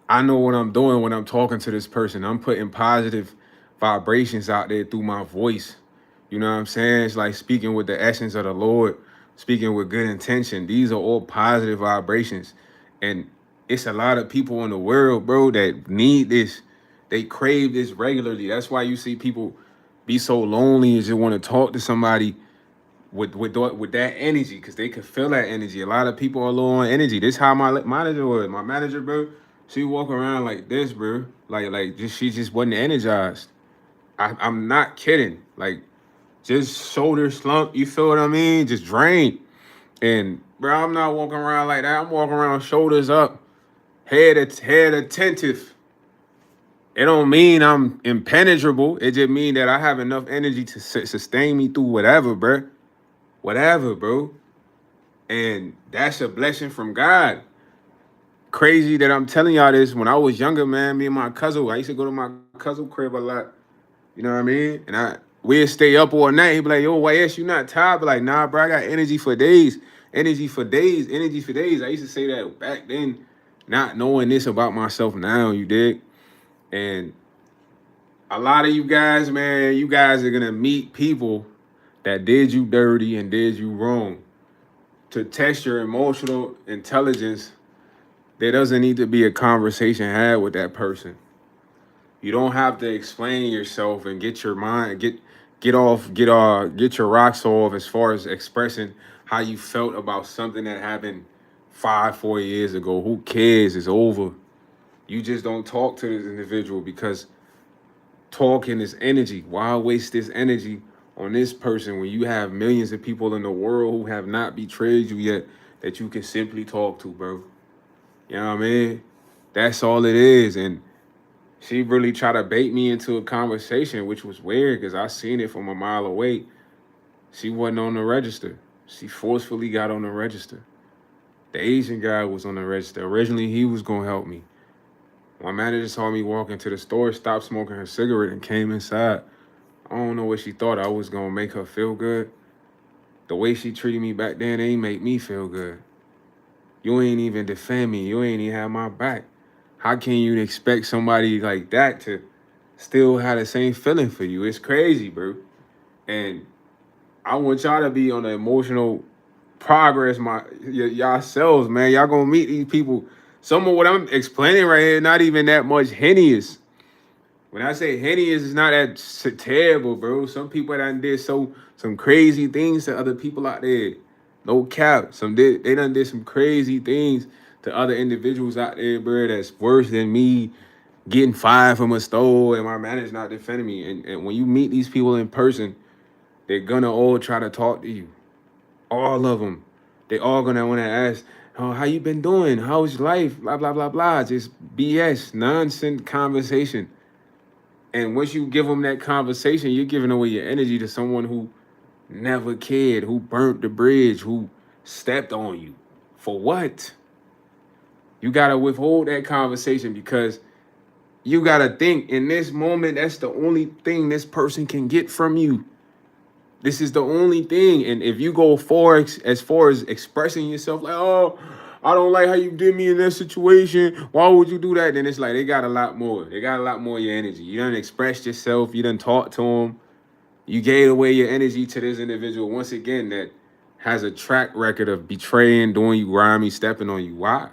I know what I'm doing when I'm talking to this person. I'm putting positive vibrations out there through my voice. You know what I'm saying? It's like speaking with the essence of the Lord, speaking with good intention. These are all positive vibrations. And it's a lot of people in the world, bro, that need this. They crave this regularly. That's why you see people be so lonely and just want to talk to somebody with that energy, because they could feel that energy. A lot of people are low on energy. This how my manager was. My manager, bro, she walk around like this, bro. Like just she just wasn't energized. I'm not kidding. Like just shoulder slump. You feel what I mean? Just drained. And bro, I'm not walking around like that. I'm walking around shoulders up, head attentive. It don't mean I'm impenetrable. It just mean that I have enough energy to sustain me through whatever, bro. Whatever, bro. And that's a blessing from God. Crazy that I'm telling y'all this. When I was younger, man, me and my cousin, I used to go to my cousin crib a lot. You know what I mean? And we'd stay up all night. He'd be like, yo, YS, you not tired? But like, nah, bro, I got energy for days. Energy for days. Energy for days. I used to say that back then, not knowing this about myself now, you dig? And a lot of you guys, man, you guys are gonna meet people that did you dirty and did you wrong. To test your emotional intelligence, there doesn't need to be a conversation had with that person. You don't have to explain yourself and get your mind get your rocks off as far as expressing how you felt about something that happened 4 years ago. Who cares? It's over. You just don't talk to this individual because talking is energy. Why waste this energy on this person when you have millions of people in the world who have not betrayed you yet that you can simply talk to, bro? You know what I mean? That's all it is. And she really tried to bait me into a conversation, which was weird because I seen it from a mile away. She wasn't on the register. She forcefully got on the register. The Asian guy was on the register. Originally, he was going to help me. My manager saw me walk into the store, stopped smoking her cigarette, and came inside. I don't know what she thought I was going to make her feel good. The way she treated me back then ain't make me feel good. You ain't even defend me. You ain't even have my back. How can you expect somebody like that to still have the same feeling for you? It's crazy, bro. And I want y'all to be on the emotional progress, yourselves, man. Y'all gonna meet these people. Some of what I'm explaining right here, not even that much heinous. When I say heinous, it's not that terrible, bro. Some people that did some crazy things to other people out there. No cap. They done did some crazy things to other individuals out there, bro. That's worse than me getting fired from a store and my manager not defending me. And when you meet these people in person, they're gonna all try to talk to you. All of them. They all gonna want to ask, "Oh, how you been doing? How's life? Blah blah blah blah." Just BS, nonsense conversation. And once you give them that conversation, you're giving away your energy to someone who never cared, who burnt the bridge, who stepped on you. For what? You gotta withhold that conversation because you gotta think in this moment, that's the only thing this person can get from you. This is the only thing. And if you go as far as expressing yourself, like, oh, I don't like how you did me in that situation. Why would you do that? Then it's like they got a lot more. They got a lot more of your energy. You done expressed yourself. You done talk to them. You gave away your energy to this individual once again that has a track record of betraying, doing you grimy, stepping on you. Why?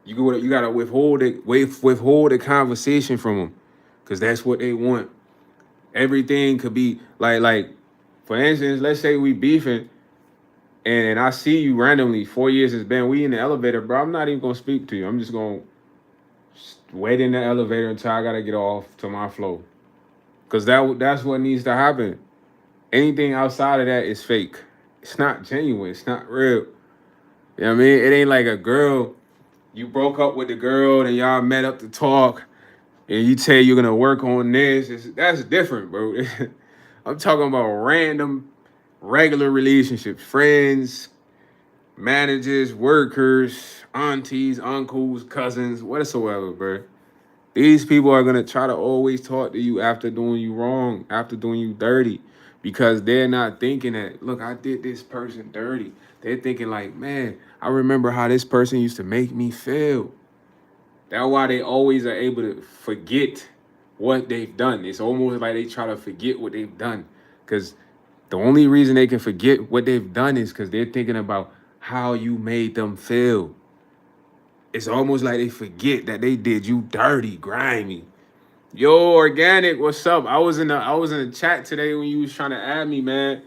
You gotta withhold the conversation from them, because that's what they want. Everything could be like for instance, let's say we beefing and I see you randomly, 4 years has been, we in the elevator, bro. I'm not even gonna speak to you. I'm just gonna wait in the elevator until I gotta get off to my flow. Cause that's what needs to happen. Anything outside of that is fake. It's not genuine. It's not real. You know what I mean? It ain't like a girl. You broke up with the girl and y'all met up to talk, and you tell you're gonna work on this. That's different, bro. I'm talking about random, regular relationships, friends, managers, workers, aunties, uncles, cousins, whatsoever, bro. These people are gonna try to always talk to you after doing you wrong, after doing you dirty, because they're not thinking that, look, I did this person dirty. They're thinking like, man, I remember how this person used to make me feel. That's why they always are able to forget what they've done. It's almost like they try to forget what they've done. Because the only reason they can forget what they've done is because they're thinking about how you made them feel. It's almost like they forget that they did you dirty, grimy. Yo, organic, what's up? I was in the chat today when you was trying to add me, man.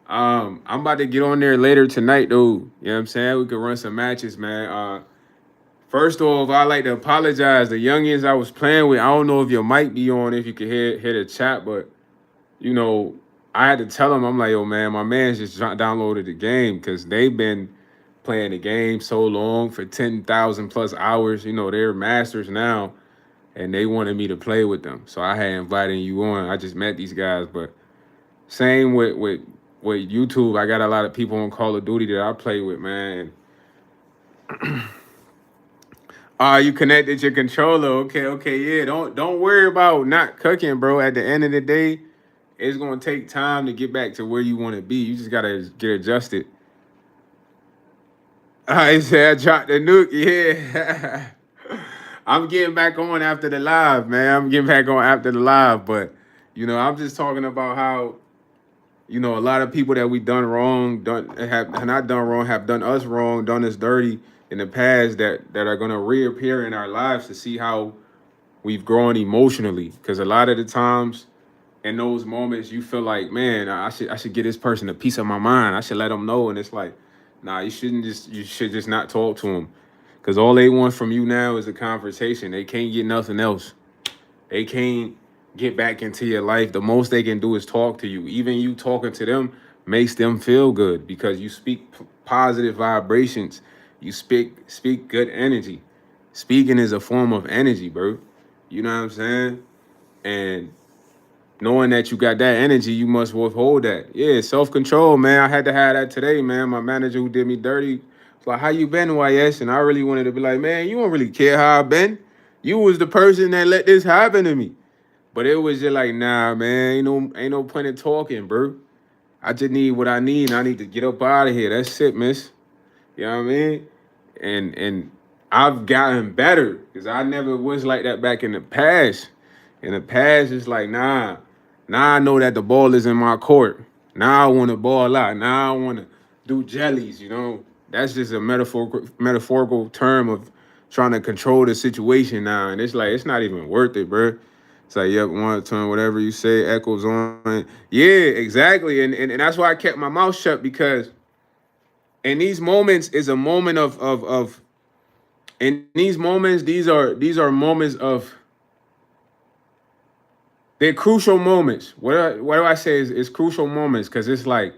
I'm about to get on there later tonight, though. You know what I'm saying? We could run some matches, man. First off, I like to apologize. The youngins I was playing with, I don't know if your mic be on, if you could hear the chat, but you know, I had to tell them, I'm like, yo, man, my man's just downloaded the game because they've been playing the game so long for 10,000 plus hours. You know, they're masters now, and they wanted me to play with them. So I had invited you on. I just met these guys, but same with YouTube. I got a lot of people on Call of Duty that I play with, man. You connected your controller. Okay, yeah. Don't worry about not cooking, bro. At the end of the day, it's gonna take time to get back to where you want to be. You just gotta get adjusted. I said I dropped the nuke. Yeah. I'm getting back on after the live, man. I'm getting back on after the live, but I'm just talking about how a lot of people that we done wrong, done have not done wrong, have done us wrong, done us dirty in the past that are gonna reappear in our lives to see how we've grown emotionally. Because a lot of the times in those moments you feel like, man, I should give this person a piece of my mind. I should let them know, and it's like, nah, you should just not talk to them, because all they want from you now is a conversation. They can't get nothing else. They can't get back into your life. The most they can do is talk to you. Even you talking to them makes them feel good because you speak positive vibrations. You speak good energy. Speaking is a form of energy, bro. You know what I'm saying? And knowing that you got that energy, you must withhold that. Yeah, self-control, man. I had to have that today, man. My manager who did me dirty was like, how you been, YS? And I really wanted to be like, man, you don't really care how I've been. You was the person that let this happen to me. But it was just like, nah, man, ain't no point in talking, bro. I just need what I need, and I need to get up out of here. That's it, miss. You know what I mean? And I've gotten better because I never was like that back in the past. In the past, it's like, nah. Now I know that the ball is in my court. Now I want to ball out. Now I want to do jellies. That's just a metaphorical term of trying to control the situation now. And it's like, it's not even worth it, bro. It's like, yep, one turn, whatever you say, echoes on. Yeah, exactly. And that's why I kept my mouth shut, because in these moments is a moment of in these moments, these are moments of, they're crucial moments. What do I say is crucial moments? Because it's like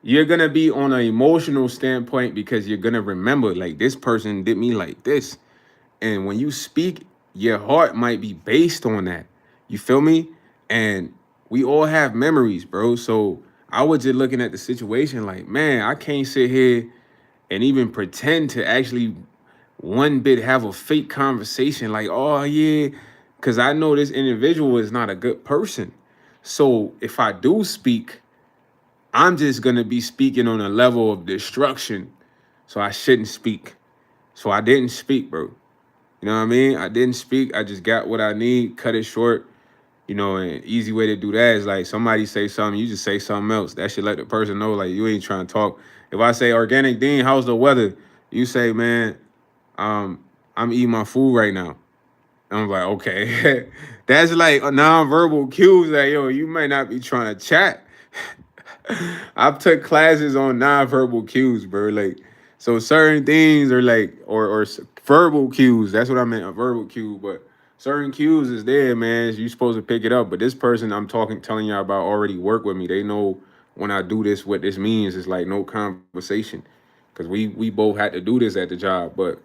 you're gonna be on an emotional standpoint because you're gonna remember, like, this person did me like this. And when you speak, your heart might be based on that. You feel me? And we all have memories, bro. So I was just looking at the situation like, man, I can't sit here and even pretend to actually one bit have a fake conversation like, oh yeah, because I know this individual is not a good person. So if I do speak, I'm just gonna be speaking on a level of destruction. So I shouldn't speak. So I didn't speak, bro. You know what I mean? I didn't speak. I just got what I need, cut it short. An easy way to do that is like, somebody say something, you just say something else. That should let the person know, like, you ain't trying to talk. If I say, Organic Dean, how's the weather? You say, man, I'm eating my food right now. And I'm like, okay. That's like a nonverbal cues that, yo, you might not be trying to chat. I've took classes on nonverbal cues, bro. Like, so certain things are like, verbal cues. That's what I meant, a verbal cue. But certain cues is there, man. You supposed to pick it up. But this person I'm telling y'all about already work with me. They know when I do this, what this means. It's like no conversation, because we both had to do this at the job. But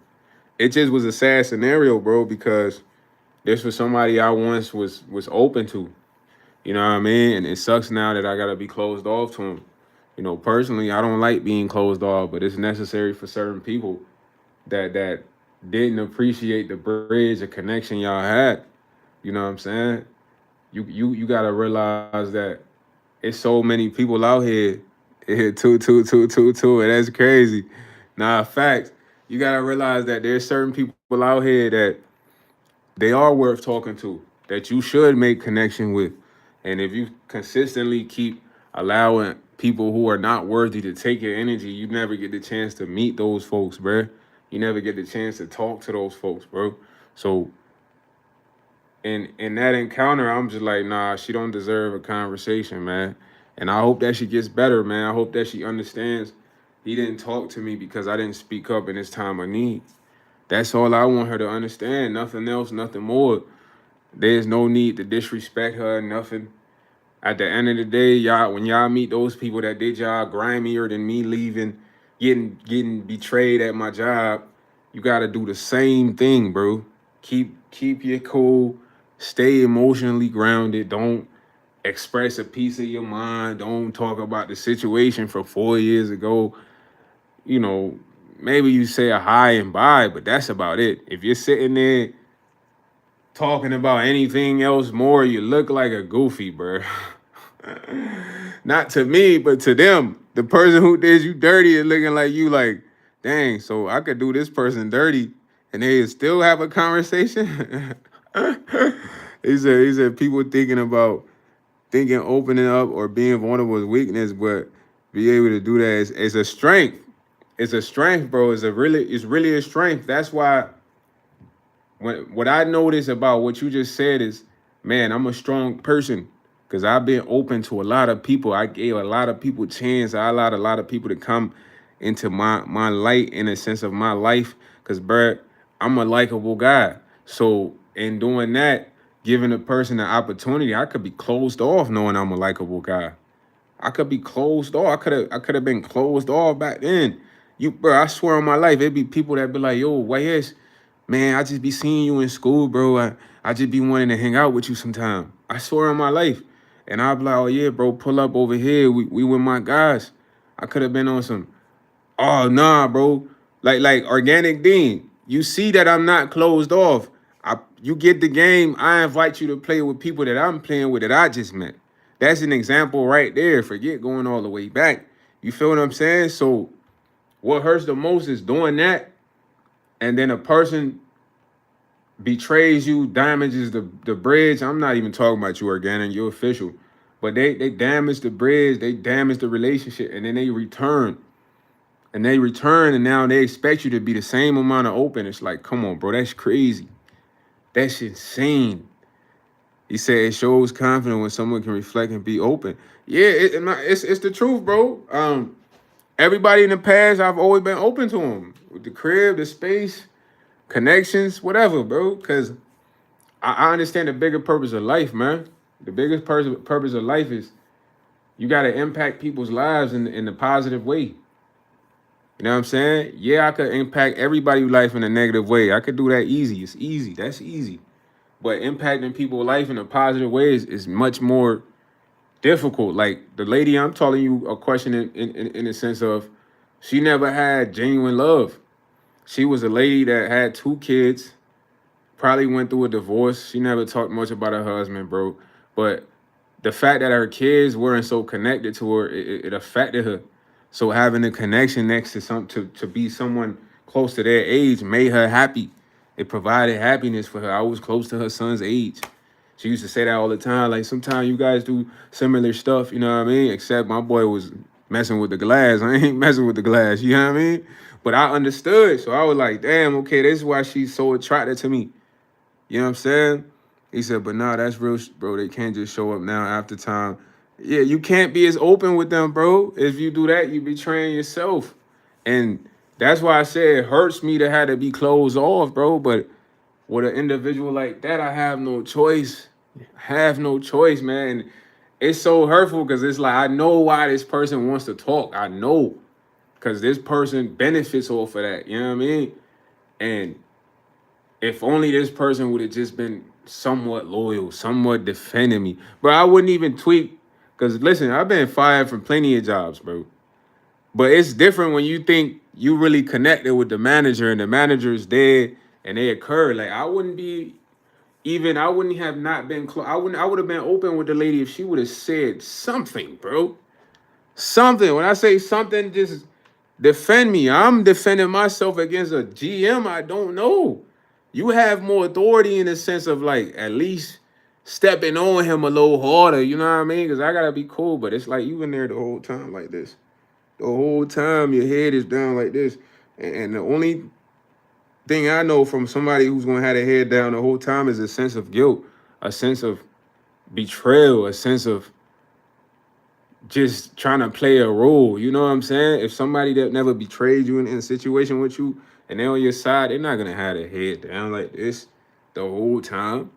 it just was a sad scenario, bro, because this was somebody I once was open to. You know what I mean? And it sucks now that I gotta be closed off to him. You know, personally, I don't like being closed off, but it's necessary for certain people that didn't appreciate the bridge, the connection y'all had. You know what I'm saying? You gotta realize that it's so many people out here. Two, and that's crazy. Nah, facts. You gotta realize that there's certain people out here that they are worth talking to, that you should make connection with. And if you consistently keep allowing people who are not worthy to take your energy, you never get the chance to meet those folks, bro. You never get the chance to talk to those folks, bro. So in that encounter, I'm just like, nah, she don't deserve a conversation, man. And I hope that she gets better, man. I hope that she understands he didn't talk to me because I didn't speak up in his time of need. That's all I want her to understand. Nothing else, nothing more. There's no need to disrespect her, nothing. At the end of the day, y'all, when y'all meet those people that did y'all grimier than me leaving, getting betrayed at my job, you gotta do the same thing, bro. Keep your cool, stay emotionally grounded. Don't express a piece of your mind. Don't talk about the situation from 4 years ago. You know, maybe you say a hi and bye, but that's about it. If you're sitting there talking about anything else more, you look like a goofy, bro. Not to me, but to them. The person who did you dirty is looking like you like, dang, so I could do this person dirty and they still have a conversation. He said people thinking opening up or being vulnerable is weakness, but be able to do that is a strength. It's a strength, bro. It's really a strength. That's why what I notice about what you just said is, man, I'm a strong person because I've been open to a lot of people. I gave a lot of people a chance. I allowed a lot of people to come into my light in a sense of my life. Because, bro, I'm a likable guy. So in doing that, giving a person an opportunity, I could be closed off knowing I'm a likable guy. I could be closed off. I could have been closed off back then. Bro, I swear on my life, it'd be people that be like, yo, YS, man, I just be seeing you in school, bro. I just be wanting to hang out with you sometime. I swear on my life. And I'll be like, oh yeah, bro, pull up over here. We with my guys. I could have been on some, oh nah, bro. Like organic Dean. You see that I'm not closed off. You get the game. I invite you to play with people that I'm playing with that I just met. That's an example right there. Forget going all the way back. You feel what I'm saying? So what hurts the most is doing that, and then a person betrays you, damages the bridge. I'm not even talking about you, organic, you're official. But they damage the bridge, they damage the relationship, and then they return. And they return, and now they expect you to be the same amount of open. It's like, come on, bro, that's crazy. That's insane. He said it shows confidence when someone can reflect and be open. Yeah, it's the truth, bro. Everybody in the past, I've always been open to them. With the crib, the space, connections, whatever, bro. Because I understand the bigger purpose of life, man. The biggest purpose of life is you got to impact people's lives in a positive way. You know what I'm saying? Yeah, I could impact everybody's life in a negative way. I could do that easy. It's easy. That's easy. But impacting people's life in a positive way is much more difficult. Like the lady I'm telling you a question in the sense of she never had genuine love. She was a lady that had 2 kids, probably went through a divorce. She never talked much about her husband, bro. But the fact that her kids weren't so connected to her, it affected her. So having a connection next to to be someone close to their age made her happy. It provided happiness for her. I was close to her son's age. She used to say that all the time. Like, sometimes you guys do similar stuff, you know what I mean? Except my boy was messing with the glass. I ain't messing with the glass, you know what I mean? But I understood. So I was like, damn, okay, this is why she's so attracted to me. You know what I'm saying? He said, but nah, that's real, bro. They can't just show up now after time. Yeah, you can't be as open with them, bro. If you do that, you betraying yourself. And that's why I say it hurts me to have to be closed off, bro. But with an individual like that, I have no choice. Have no choice, man. It's so hurtful because it's like I know why this person wants to talk. I know because this person benefits off of that. You know what I mean? And if only this person would have just been somewhat loyal, somewhat defending me, bro, I wouldn't even tweak. Cause listen, I've been fired from plenty of jobs, bro. But it's different when you think you really connected with the manager and the manager is dead and they occur. Like I wouldn't be even. I wouldn't have not been close. I wouldn't. I would have been open with the lady if she would have said something, bro. Something. When I say something, just defend me. I'm defending myself against a GM I don't know. You have more authority in the sense of like at least stepping on him a little harder. You know what I mean? Because I gotta be cool, but it's like you in there the whole time like this. The whole time your head is down like this. And the only thing I know from somebody who's gonna have their head down the whole time is a sense of guilt, a sense of betrayal, a sense of just trying to play a role. You know what I'm saying? If somebody that never betrayed you in a situation with you and they're on your side, they're not gonna have their head down like this the whole time.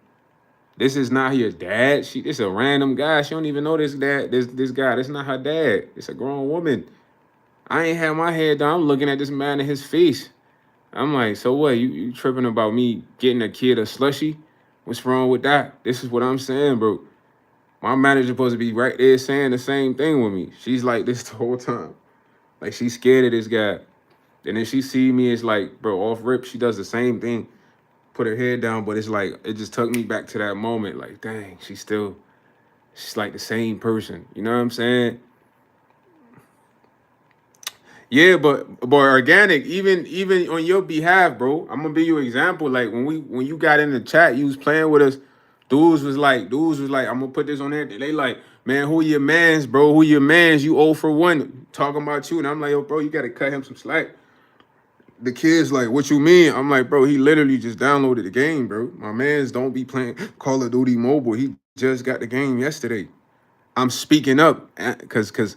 This is not your dad. This a random guy. She don't even know this dad. This guy. That's not her dad. It's a grown woman. I ain't had my head down. I'm looking at this man in his face. I'm like, so what? You tripping about me getting a kid a slushy? What's wrong with that? This is what I'm saying, bro. My manager supposed to be right there saying the same thing with me. She's like this the whole time. Like she's scared of this guy. And then she see me, it's like, bro, off rip, she does the same thing. Put her head down, but it's like it just took me back to that moment. Like, dang, she's like the same person. You know what I'm saying? Yeah, but organic, even on your behalf, bro. I'm gonna be you an example. Like when you got in the chat, you was playing with us. Dudes was like, I'm gonna put this on there. They like, man, who your mans, bro? Who your mans? You 0 for 1 talking about you. And I'm like, yo, bro, you gotta cut him some slack. The kid's like, what you mean? I'm like, bro, he literally just downloaded the game, bro. My mans don't be playing Call of Duty Mobile. He just got the game yesterday. I'm speaking up because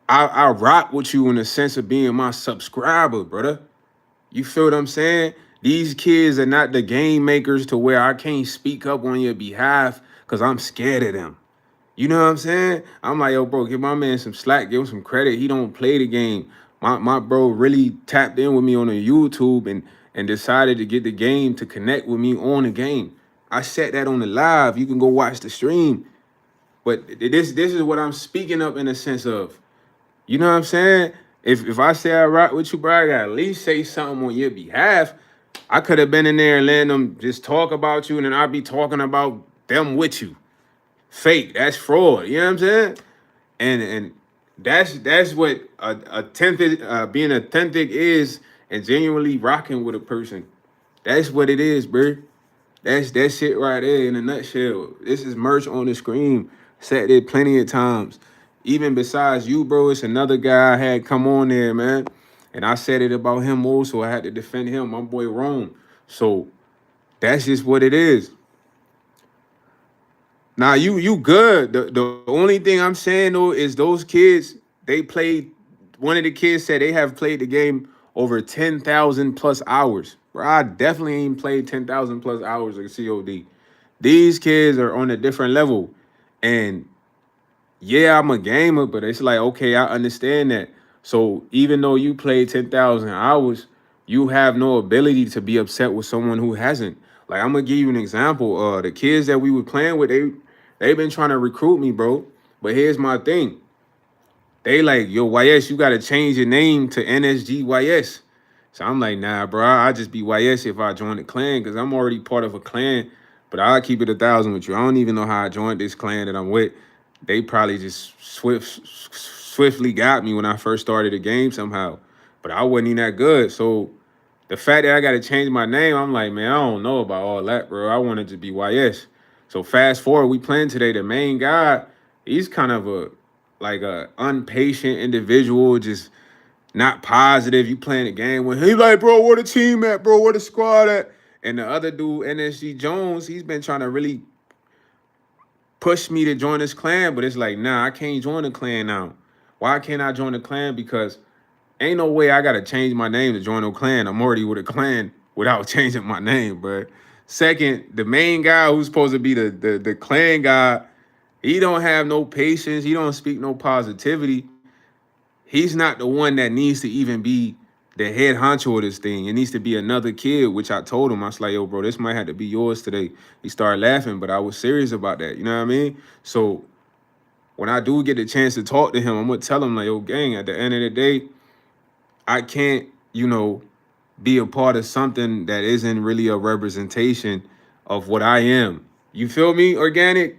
I rock with you in the sense of being my subscriber, brother. You feel what I'm saying? These kids are not the game makers to where I can't speak up on your behalf because I'm scared of them. You know what I'm saying? I'm like, yo, bro, give my man some slack, give him some credit. He don't play the game. My bro really tapped in with me on the YouTube and decided to get the game to connect with me on the game. I set that on the live. You can go watch the stream. But this is what I'm speaking up in the sense of. You know what I'm saying? If I say I rock with you, bro, I gotta at least say something on your behalf. I could have been in there and letting them just talk about you, and then I'd be talking about them with you. Fake. That's fraud. You know what I'm saying? And that's what authentic being authentic is, and genuinely rocking with a person. That's what it is, bro. That's that shit right there in a nutshell. This is merch on the screen. Said it plenty of times. Even besides you, bro, it's another guy I had come on there, man. And I said it about him also. I had to defend him, my boy Rome. So that's just what it is. Now you good. The only thing I'm saying though is those kids, they played one of the kids said they have played the game over 10,000 plus hours. Bro, I definitely ain't played 10,000 plus hours of COD. These kids are on a different level. And yeah, I'm a gamer, but it's like, okay, I understand that. So even though you played 10,000 hours, you have no ability to be upset with someone who hasn't. Like, I'm gonna give you an example. The kids that we were playing with, they've been trying to recruit me, bro. But here's my thing. They like, yo, YS, you gotta change your name to NSGYS. So I'm like, nah, bro, I'll just be YS if I join the clan, because I'm already part of a clan. But I'll keep it 1,000 with you. I don't even know how I joined this clan that I'm with. They probably just swiftly got me when I first started the game somehow. But I wasn't even that good. So the fact that I gotta change my name, I'm like, man, I don't know about all that, bro. I wanted to be YS. So fast forward, we playing today. The main guy, he's kind of a impatient individual, just not positive. You playing the game with him, he like, bro, where the team at, bro? Where the squad at? And the other dude, NSG Jones, he's been trying to really pushed me to join this clan, but it's like, nah, I can't join the clan now. Why can't I join the clan? Because ain't no way I gotta change my name to join no clan. I'm already with a clan without changing my name, bro. Second, the main guy who's supposed to be the clan guy, he don't have no patience. He don't speak no positivity. He's not the one that needs to even be the head honcho of this thing. It needs to be another kid, which I told him. I was like, yo, bro, this might have to be yours today. He started laughing, but I was serious about that. You know what I mean? So when I do get the chance to talk to him, I'm gonna tell him like, yo, gang, at the end of the day, I can't, be a part of something that isn't really a representation of what I am. You feel me, organic?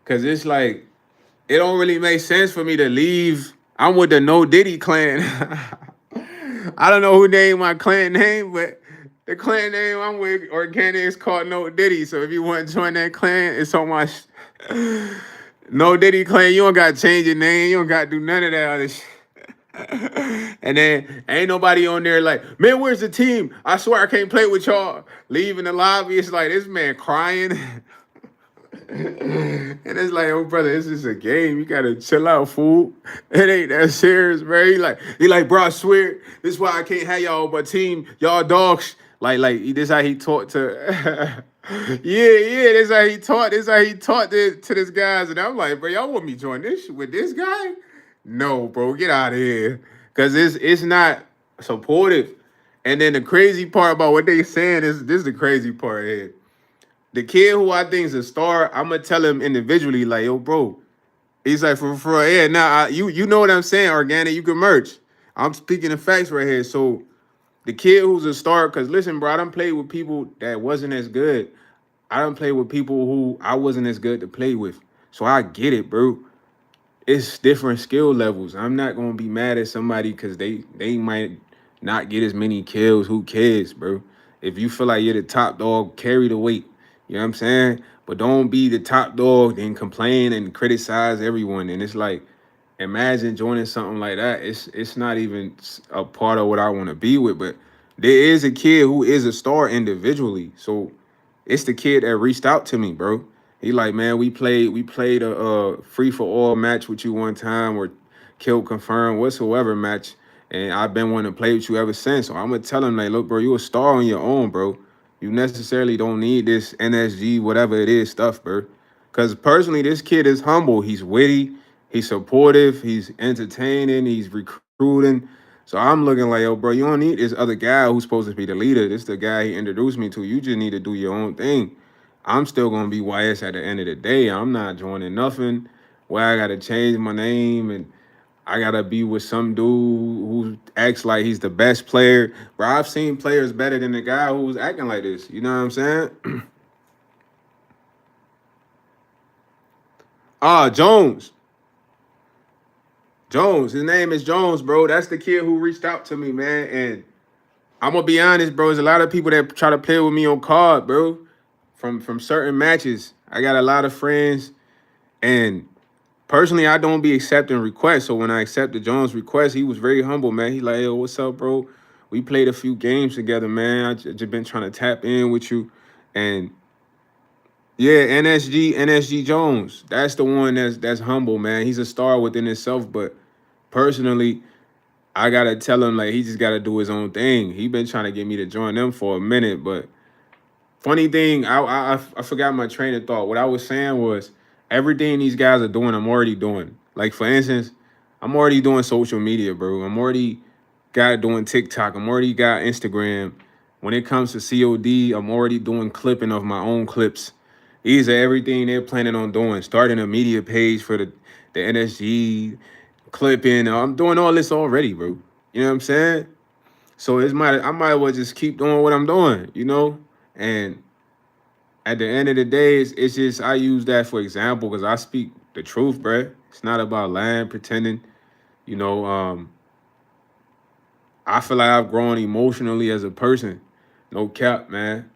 Cause it's like it don't really make sense for me to leave. I'm with the No Diddy clan. I don't know who named my clan name, but the clan name I'm with, organic, is called No Diddy. So if you want to join that clan, it's on my No Diddy clan. You don't got to change your name. You don't got to do none of that other shit. And then ain't nobody on there like, man, where's the team? I swear I can't play with y'all. Leaving the lobby, it's like this man crying. And it's like, oh brother, this is a game. You gotta chill out, fool. It ain't that serious, bro. He like, bro, I swear, this is why I can't have y'all on my team. Y'all dogs. This how he taught to yeah, this how he taught. This how he taught to this guys. And I'm like, bro, y'all want me to join this with this guy? No, bro, get out of here. Cause it's not supportive. And then the crazy part about what they saying is this is the crazy part here. The kid who I think is a star, I'm gonna tell him individually, like, yo, bro. He's like, for yeah, nah, you know what I'm saying, organic, you can merch. I'm speaking the facts right here. So the kid who's a star, cause listen, bro, I done played with people that wasn't as good. I done played with people who I wasn't as good to play with. So I get it, bro. It's different skill levels. I'm not gonna be mad at somebody because they might not get as many kills. Who cares, bro? If you feel like you're the top dog, carry the weight. You know what I'm saying? But don't be the top dog and complain and criticize everyone. And it's like, imagine joining something like that. It's not even a part of what I want to be with. But there is a kid who is a star individually. So it's the kid that reached out to me, bro. He like, man, we played a free for all match with you one time, or kill confirm whatsoever match, and I've been wanting to play with you ever since. So I'm gonna tell him like, look, bro, you a star on your own, bro. You necessarily don't need this NSG, whatever it is, stuff, bro. Because personally, this kid is humble. He's witty. He's supportive. He's entertaining. He's recruiting. So I'm looking like, yo, bro, you don't need this other guy who's supposed to be the leader. This the guy he introduced me to. You just need to do your own thing. I'm still gonna be YS at the end of the day. I'm not joining nothing where I gotta change my name and I gotta be with some dude who acts like he's the best player. Bro, I've seen players better than the guy who's acting like this. You know what I'm saying? Jones. Jones. His name is Jones, bro. That's the kid who reached out to me, man. And I'm gonna be honest, bro. There's a lot of people that try to play with me on card, bro. From certain matches. I got a lot of friends, and personally, I don't be accepting requests. So when I accepted Jones' request, he was very humble, man. He like, yo, what's up, bro? We played a few games together, man. I just been trying to tap in with you. And yeah, NSG Jones. That's the one that's humble, man. He's a star within himself, but personally, I gotta tell him like he just gotta do his own thing. He been trying to get me to join them for a minute, but funny thing, I forgot my train of thought. What I was saying was everything these guys are doing, I'm already doing. Like for instance, I'm already doing social media, bro. I'm already got doing TikTok. I'm already got Instagram. When it comes to COD, I'm already doing clipping of my own clips. These are everything they're planning on doing. Starting a media page for the NSG, clipping. I'm doing all this already, bro. You know what I'm saying? So I might as well just keep doing what I'm doing, And at the end of the day, it's just I use that for example because I speak the truth, bruh. It's not about lying, pretending. You know, I feel like I've grown emotionally as a person. No cap, man.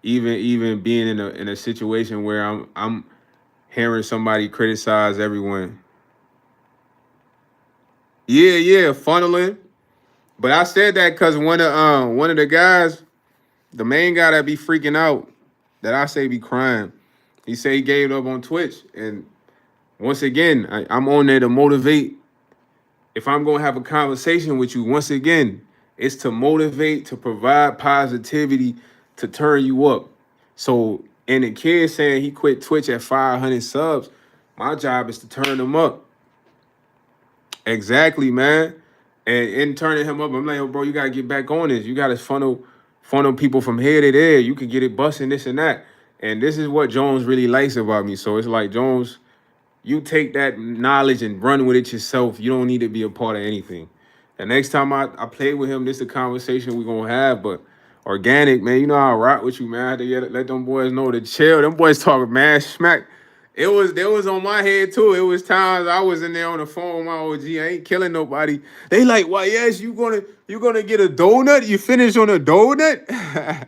Even being in a situation where I'm hearing somebody criticize everyone. Yeah, funneling. But I said that because one of the guys, the main guy that be freaking out, that I say be crying, He said he gave up on Twitch. And once again, I'm on there to motivate. If I'm going to have a conversation with you, once again, it's to motivate, to provide positivity, to turn you up. So, and the kid saying he quit Twitch at 500 subs, my job is to turn them up. Exactly, man. And in turning him up, I'm like, yo, bro, you gotta get back on this. You gotta funnel people from here to there. You can get it busting this and that. And this is what Jones really likes about me. So it's like, Jones, you take that knowledge and run with it yourself. You don't need to be a part of anything. The next time I play with him, this is a conversation we're gonna have. But organic, man, you know how I rock with you, man. I had to let them boys know to chill. Them boys talking mad smack. It was on my head too. It was times I was in there on the phone with my OG. I ain't killing nobody. They like, why? Yes, you gonna get a donut? You finish on a donut?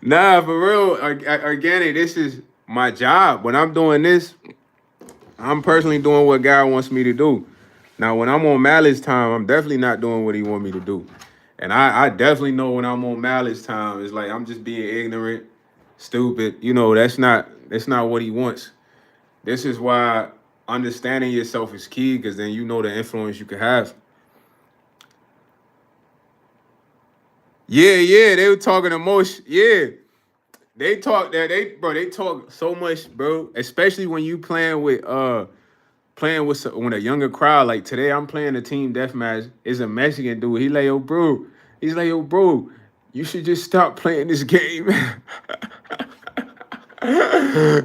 Nah, for real, organic. This is my job. When I'm doing this, I'm personally doing what God wants me to do. Now, when I'm on Malice time, I'm definitely not doing what he want me to do. And I definitely know when I'm on Malice time, it's like I'm just being ignorant, stupid. You know, that's not what he wants. This is why understanding yourself is key, because then you know the influence you can have. Yeah, yeah, they were talking emotion. Yeah, they talk so much, bro. Especially when you playing with when a younger crowd. Like today, I'm playing a team deathmatch. It's a Mexican dude. He's like, yo, bro, you should just stop playing this game.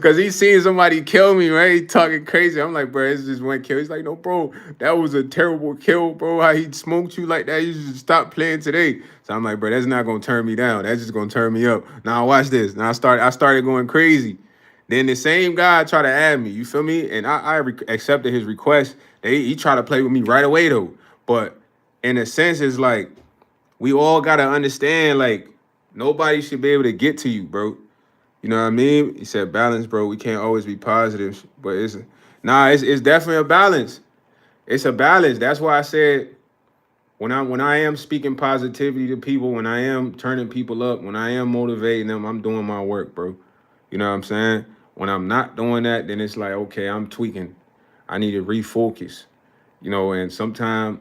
Cause he seen somebody kill me, right? He talking crazy. I'm like, bro, it's just one kill. He's like, no, bro, that was a terrible kill, bro. How he smoked you like that. You should stop playing today. So I'm like, bro, that's not gonna turn me down. That's just gonna turn me up. Now watch this. Now I started going crazy. Then the same guy tried to add me. You feel me? And I accepted his request. He tried to play with me right away though. But in a sense, it's like we all gotta understand, like, nobody should be able to get to you, bro. You know what I mean? He said balance, bro. We can't always be positive, but it's definitely a balance. It's a balance. That's why I said when I am speaking positivity to people, when I am turning people up, when I am motivating them, I'm doing my work, bro. You know what I'm saying? When I'm not doing that, then it's like, okay, I'm tweaking. I need to refocus. You know, and sometimes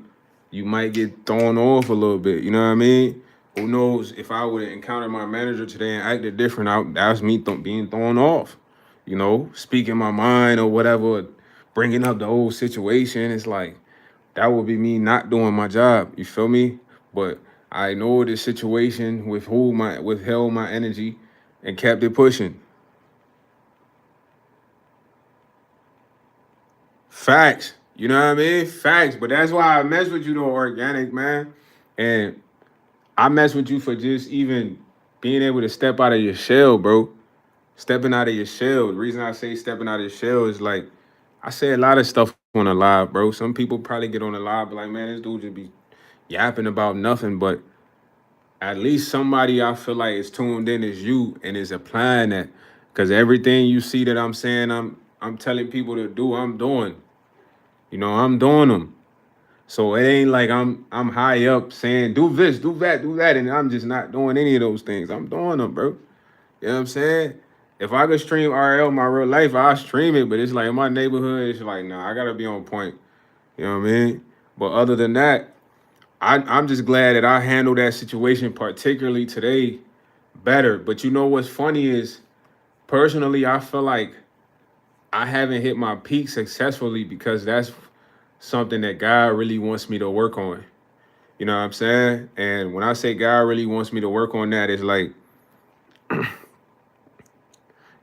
you might get thrown off a little bit. You know what I mean? Who knows if I would have encountered my manager today and acted different, that's me being thrown off. You know, speaking my mind or whatever, bringing up the old situation. It's like that would be me not doing my job. You feel me? But I know the situation withheld my energy and kept it pushing. Facts. You know what I mean? Facts. But that's why I mess with you though, organic, man. And I mess with you for just even being able to step out of your shell, bro. Stepping out of your shell. The reason I say stepping out of your shell is like I say a lot of stuff on the live, bro. Some people probably get on the live, be like, man, this dude just be yapping about nothing. But at least somebody I feel like is tuned in is you and is applying that. Cause everything you see that I'm saying, I'm telling people to do, I'm doing. You know, I'm doing them. So it ain't like I'm high up saying do this, do that, and I'm just not doing any of those things. I'm doing them, bro. You know what I'm saying? If I could stream RL my real life, I'll stream it. But it's like in my neighborhood, it's like, nah, I gotta be on point. You know what I mean? But other than that, I'm just glad that I handled that situation, particularly today, better. But you know what's funny is personally, I feel like I haven't hit my peak successfully because that's something that God really wants me to work on. You know what I'm saying? And when I say God really wants me to work on that, it's like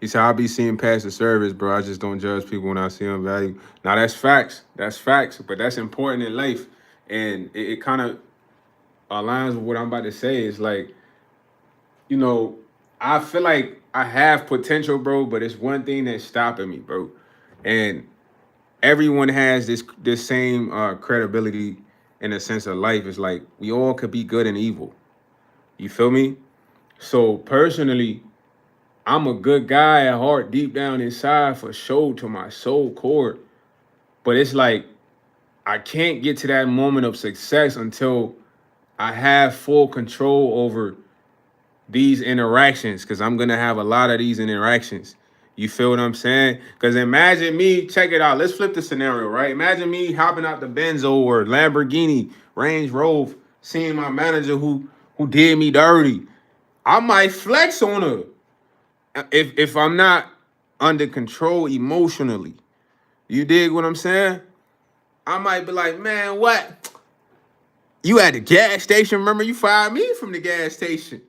he said, I'll be seeing past the service, bro. I just don't judge people when I see them value. Now that's facts. That's facts. But that's important in life. And it kind of aligns with what I'm about to say. It's like, you know, I feel like I have potential, bro, but it's one thing that's stopping me, bro. And everyone has this same credibility in a sense of life. It's like we all could be good and evil. You feel me? So personally, I'm a good guy at heart, deep down inside, for sure, to my soul core. But it's like I can't get to that moment of success until I have full control over these interactions because I'm gonna have a lot of these interactions. You feel what I'm saying? Because imagine me, check it out. Let's flip the scenario, right? Imagine me hopping out the Benzo or Lamborghini, Range Rover, seeing my manager who did me dirty. I might flex on her if I'm not under control emotionally. You dig what I'm saying? I might be like, man, what? You at the gas station? Remember you fired me from the gas station.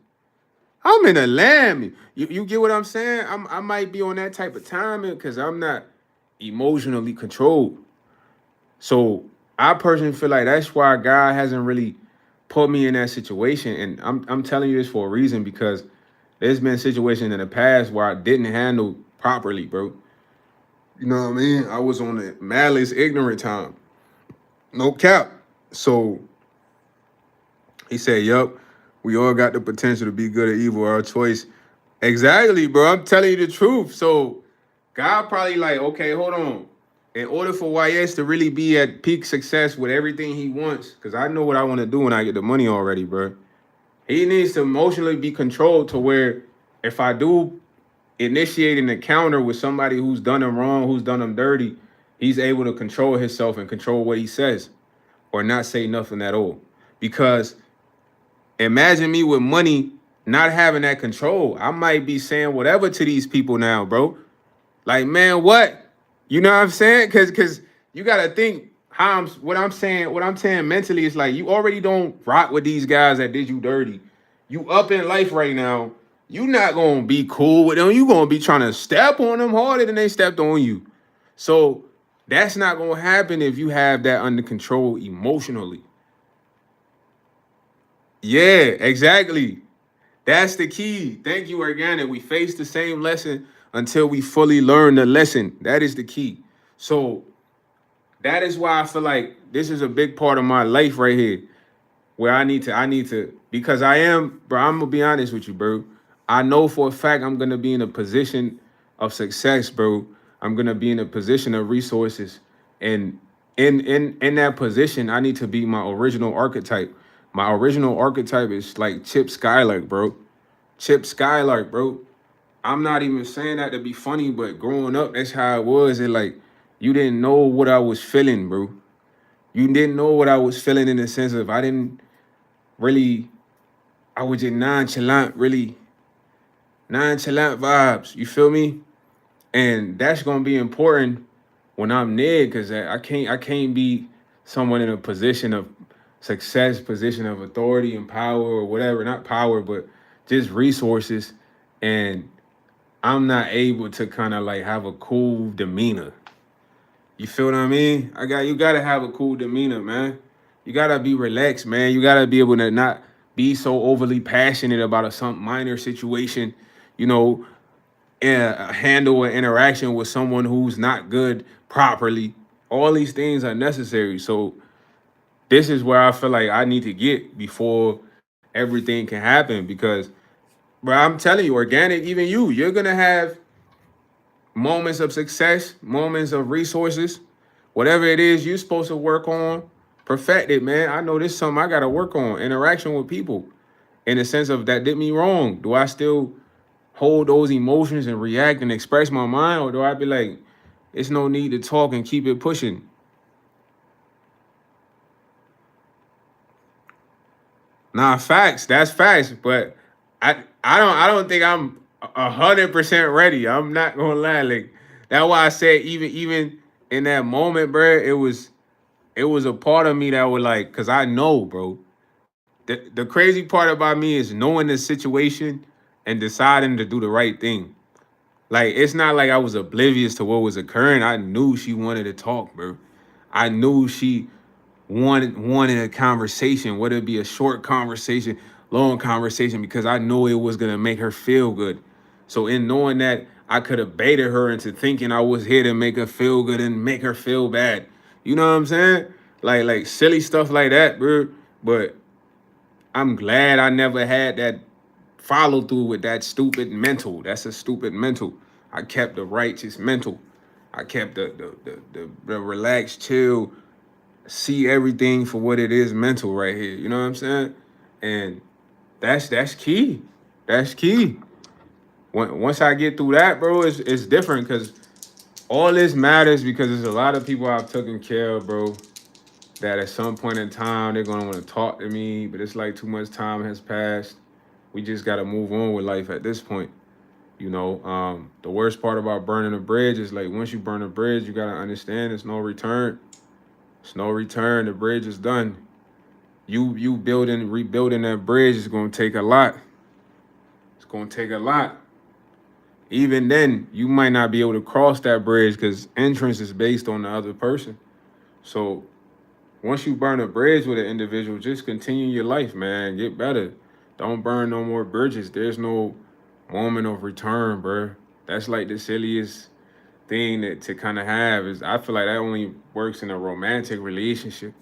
I'm in a lamb. You get what I'm saying? I might be on that type of timing because I'm not emotionally controlled. So I personally feel like that's why God hasn't really put me in that situation. And I'm telling you this for a reason because there's been situations in the past where I didn't handle properly, bro. You know what I mean? I was on the malice, ignorant time. No cap. So he said, "Yup, we all got the potential to be good or evil. Our choice." Exactly, bro. I'm telling you the truth. So God probably like, okay, hold on. In order for YS to really be at peak success with everything he wants, because I know what I want to do when I get the money already, bro. He needs to emotionally be controlled to where if I do initiate an encounter with somebody who's done him wrong, who's done him dirty, he's able to control himself and control what he says or not say nothing at all. Because imagine me with money not having that control. I might be saying whatever to these people now, bro. Like, man, what? You know what I'm saying? Cause you gotta think how what I'm saying mentally is like you already don't rock with these guys that did you dirty. You up in life right now. You not gonna be cool with them. You gonna be trying to step on them harder than they stepped on you. So that's not gonna happen if you have that under control emotionally. Yeah, exactly. That's the key. Thank you, Organic. We face the same lesson until we fully learn the lesson. That is the key. So that is why I feel like this is a big part of my life right here, where I need to, because I am, bro. I'm gonna be honest with you, bro. I know for a fact I'm gonna be in a position of success, bro. I'm gonna be in a position of resources, and in that position, I need to be my original archetype. My original archetype is like Chip Skylark, bro. Chip Skylark, bro. I'm not even saying that to be funny, but growing up, that's how it was. And like, you didn't know what I was feeling, bro. You didn't know what I was feeling in the sense of I didn't really, I was just nonchalant, really nonchalant vibes. You feel me? And that's gonna be important when I'm near, because I can't be someone in a position of success, position of authority and power or whatever. Not power, but just resources. And I'm not able to kind of like have a cool demeanor. You feel what I mean? You gotta have a cool demeanor, man. You gotta be relaxed, man. You gotta be able to not be so overly passionate about some minor situation, you know, handle an interaction with someone who's not good properly. All these things are necessary. So this is where I feel like I need to get before everything can happen because, bro, I'm telling you, organic, even you're gonna have moments of success, moments of resources, whatever it is you're supposed to work on, perfect it, man. I know this is something I gotta work on. Interaction with people in the sense of that did me wrong. Do I still hold those emotions and react and express my mind, or do I be like, it's no need to talk and keep it pushing? Nah, facts. That's facts. But I don't think I'm 100% ready. I'm not gonna lie. Like that's why I said even in that moment, bro, it was a part of me that was like, cause I know, bro. The crazy part about me is knowing the situation and deciding to do the right thing. Like it's not like I was oblivious to what was occurring. I knew she wanted to talk, bro. I knew she wanted a conversation, whether it be a short conversation, long conversation, because I knew it was gonna make her feel good. So in knowing that, I could have baited her into thinking I was here to make her feel good and make her feel bad. You know what I'm saying? Like silly stuff like that, bro. But I'm glad I never had that follow through with that stupid mental. That's a stupid mental. I kept the righteous mental. I kept the relaxed, chill, see everything for what it is mental right here. You know what I'm saying? And that's key. That's key. Once I get through that, bro, it's different because all this matters because there's a lot of people I've taken care of, bro, that at some point in time they're gonna want to talk to me, but it's like too much time has passed. We just gotta move on with life at this point. The worst part about burning a bridge is like once you burn a bridge, you gotta understand there's no return. It's no return. The bridge is done. You building, rebuilding that bridge is gonna take a lot. It's gonna take a lot. Even then, you might not be able to cross that bridge because entrance is based on the other person. So once you burn a bridge with an individual, just continue your life, man. Get better. Don't burn no more bridges. There's no moment of return, bro. That's like the silliest thing that to kind of have is I feel like that only works in a romantic relationship.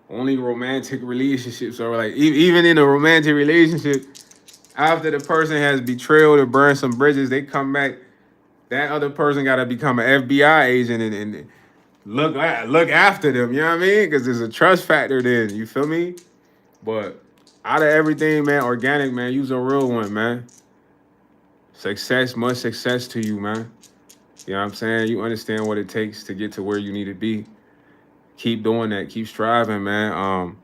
Only romantic relationships are like even in a romantic relationship, after the person has betrayed or burned some bridges, they come back. That other person got to become an FBI agent and look after them. You know what I mean? Because there's a trust factor then. You feel me? But out of everything, man, organic, man, you's a real one, man. Success, much success to you, man. You know what I'm saying? You understand what it takes to get to where you need to be. Keep doing that. Keep striving, man.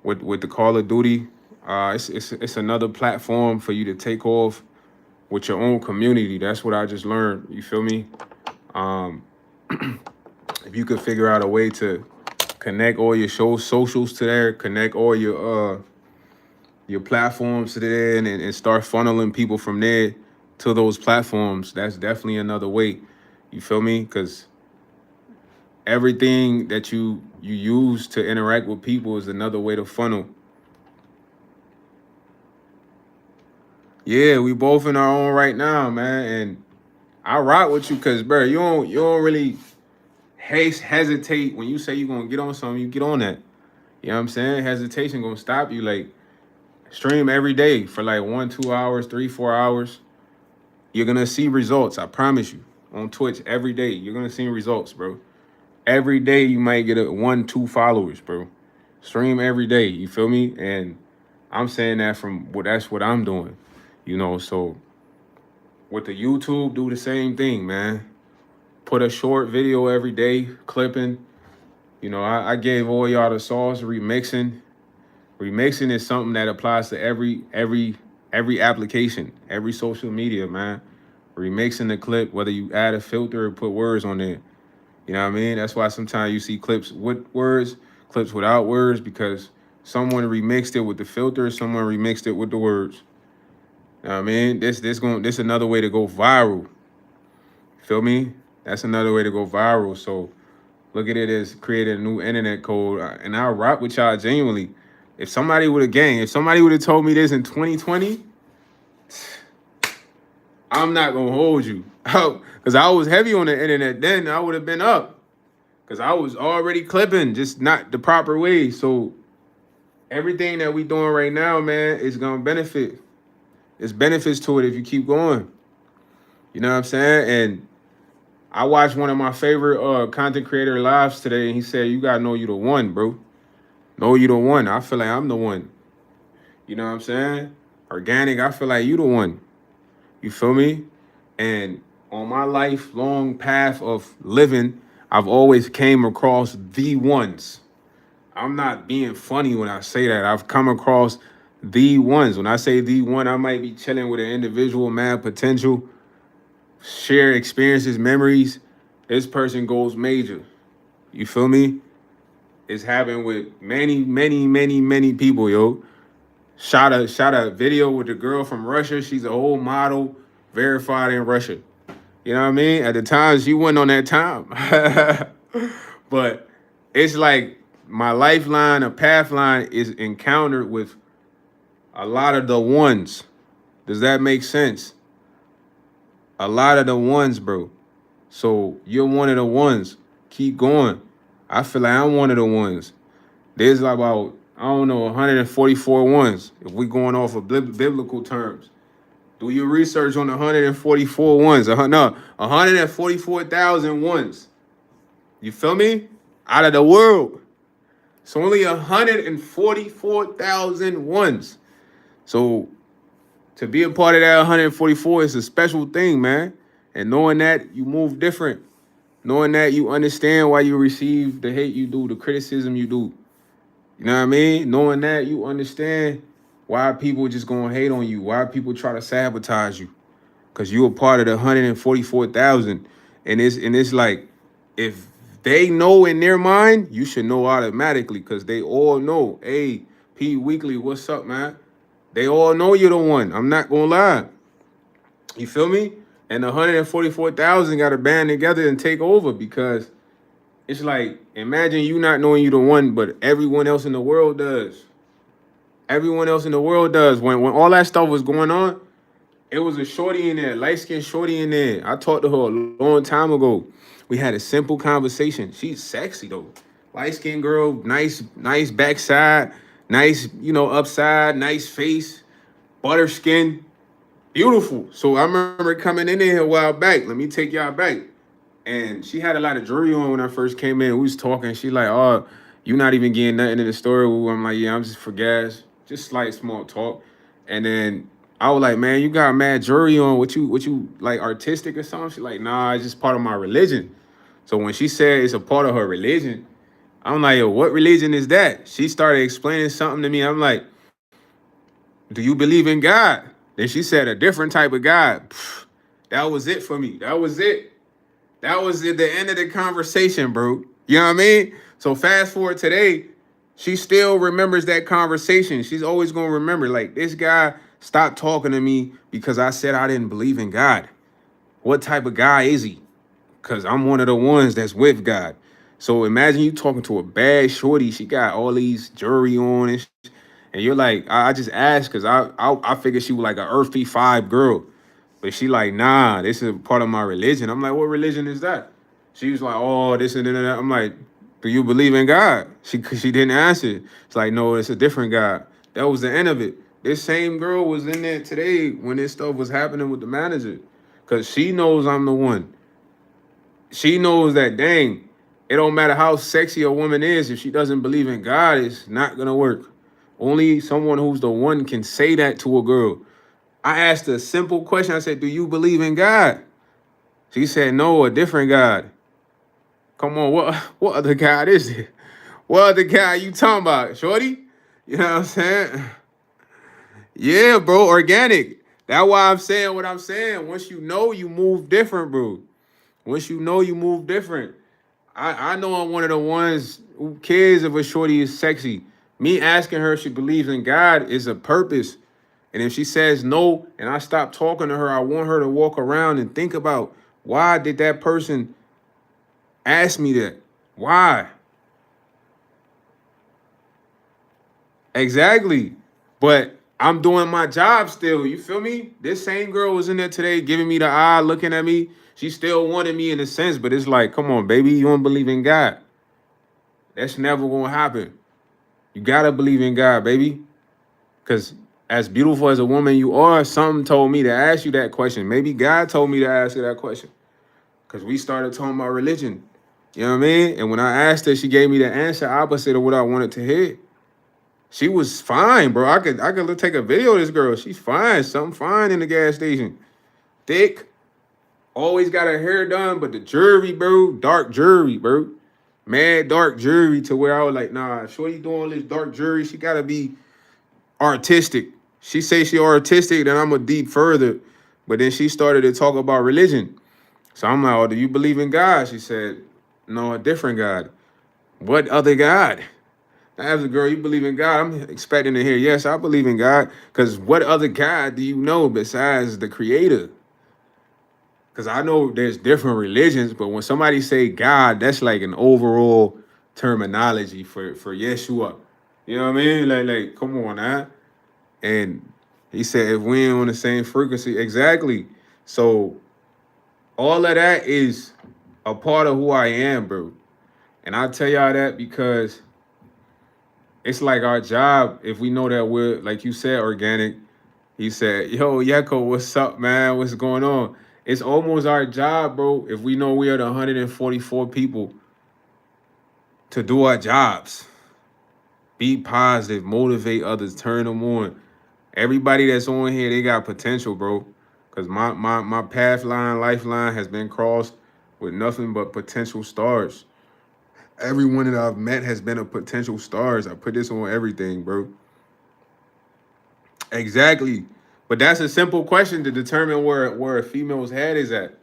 With the Call of Duty, it's another platform for you to take off with your own community. That's what I just learned. You feel me? Um, if you could figure out a way to connect all your socials to there, connect all your platforms to there, and start funneling people from there to those platforms, that's definitely another way. You feel me? Because everything that you use to interact with people is another way to funnel. Yeah, we both in our own right now, man. And I rock with you because, bro, you don't really hesitate when you say you're gonna get on something, you get on that. You know what I'm saying? Hesitation gonna stop you. Like stream every day for like 1, 2 hours, 3, 4 hours. You're gonna see results. I promise you. On Twitch every day, you're gonna see results, bro. Every day you might get 1, 2 followers, bro. Stream every day. You feel me? And I'm saying that from that's what I'm doing. So with the YouTube, do the same thing, man. Put a short video every day, clipping. I gave all y'all the sauce, remixing. Remixing is something that applies to every application, every social media, man. Remixing the clip, whether you add a filter or put words on there. You know what I mean? That's why sometimes you see clips with words, clips without words, because someone remixed it with the filter, someone remixed it with the words. You know what I mean? This another way to go viral. Feel me? That's another way to go viral. So look at it as creating a new internet code. And I'll rock with y'all genuinely. If somebody would have told me this in 2020, I'm not gonna hold you. Because I was heavy on the internet then, I would have been up. Because I was already clipping, just not the proper way. So everything that we doing right now, man, is gonna benefit. There's benefits to it if you keep going. You know what I'm saying? And I watched one of my favorite content creator lives today, and he said, "You gotta know you the one, bro. Know you the one." I feel like I'm the one. You know what I'm saying? Organic, I feel like you the one. You feel me? And on my lifelong path of living, I've always came across the ones. I'm not being funny when I say that. I've come across the ones. When I say the one, I might be chilling with an individual, man, potential, share experiences, memories. This person goes major. You feel me? It's happened with many, many, many, many people, yo. Shot a video with the girl from Russia. She's a whole model, verified in Russia. You know what I mean? At the time, she wasn't on that time. But it's like my lifeline, a pathline is encountered with a lot of the ones. Does that make sense? A lot of the ones, bro. So you're one of the ones. Keep going. I feel like I'm one of the ones. There's about, I don't know, 144 ones, if we're going off of biblical terms. Do your research on the 144 ones. No, 144,000 ones. You feel me? Out of the world. It's only 144,000 ones. So To be a part of that 144 is a special thing, man. And knowing that you move different, knowing that you understand why you receive the hate you do, the criticism you do. You know what I mean? Knowing that you understand why people just gonna hate on you, why people try to sabotage you. Cause you a part of the 144,000. And it's like, if they know in their mind, you should know automatically, because they all know, hey, P Weekly, what's up, man? They all know you're the one. I'm not gonna lie. You feel me? And the 144,000 got to band together and take over, because it's like, imagine you not knowing you the one, but everyone else in the world does. Everyone else in the world does. When all that stuff was going on, it was a shorty in there, light skinned shorty in there. I talked to her a long time ago. We had a simple conversation. She's sexy though. Light skinned girl, nice backside, nice, upside, nice face, butter skin, beautiful. So I remember coming in there a while back. Let me take y'all back. And she had a lot of jewelry on when I first came in. We was talking. She like, oh, you not even getting nothing in the store. I'm like, yeah, I'm just for gas. Just slight small talk. And then I was like, man, you got mad jewelry on. What you like, artistic or something? She like, nah, it's just part of my religion. So when she said it's a part of her religion, I'm like, yo, what religion is that? She started explaining something to me. I'm like, do you believe in God? Then she said a different type of God. That was it for me. That was it. That was at the end of the conversation, bro. You know what I mean? So fast forward today, she still remembers that conversation. She's always gonna remember, like, this guy stopped talking to me because I said I didn't believe in God. What type of guy is he? Because I'm one of the ones that's with God. So imagine you talking to a bad shorty. She got all these jewelry on, and you're like, I just asked because I figured she was like an earthy five girl. But she like, nah, this is part of my religion. I'm like, what religion is that? She was like, oh, this and that. I'm like, do you believe in God? She didn't answer. It's like, no, it's a different God. That was the end of it. This same girl was in there today when this stuff was happening with the manager. Cause she knows I'm the one. She knows that, dang, it don't matter how sexy a woman is, if she doesn't believe in God, it's not gonna work. Only someone who's the one can say that to a girl. I asked a simple question. I said, do you believe in God? She said, no, a different God. Come on, what other God is it? What other God you talking about, shorty? You know what I'm saying? Yeah, bro, organic. That's why I'm saying what I'm saying. Once you know, you move different, bro. Once you know, you move different. I know I'm one of the ones who cares if a shorty is sexy. Me asking her if she believes in God is a purpose. And if she says no and I stop talking to her, I want her to walk around and think about, why did that person ask me that? Why? Exactly. But I'm doing my job still. You feel me? This same girl was in there today giving me the eye, looking at me. She still wanted me in a sense, but it's like, come on, baby, you don't believe in God. That's never gonna happen. You gotta believe in God, baby. Because as beautiful as a woman you are, something told me to ask you that question. Maybe God told me to ask you that question. Because we started talking about religion. You know what I mean? And when I asked her, she gave me the answer opposite of what I wanted to hear. She was fine, bro. I could take a video of this girl. She's fine. Something fine in the gas station. Thick. Always got her hair done, but the jewelry, bro, dark jewelry, bro. Mad dark jewelry, to where I was like, nah, shorty doing all this dark jewelry. She gotta be artistic. She say she artistic, then I'm a deep further. But then she started to talk about religion. So I'm like, oh, do you believe in God? She said, no, a different God. What other God? I asked the girl, you believe in God? I'm expecting to hear, yes, I believe in God. Because what other God do you know besides the creator? Because I know there's different religions, but when somebody say God, that's like an overall terminology for Yeshua. You know what I mean? Like, come on, now. And he said, if we ain't on the same frequency, exactly. So all of that is a part of who I am, bro. And I tell y'all that because it's like our job, if we know that we're, like you said, organic. He said, yo, Yeko, what's up, man? What's going on? It's almost our job, bro, if we know we are the 144 people, to do our jobs. Be positive, motivate others, turn them on. Everybody that's on here, they got potential, bro. Cause my path line, lifeline has been crossed with nothing but potential stars. Everyone that I've met has been a potential stars. I put this on everything, bro. Exactly. But that's a simple question to determine where a female's head is at.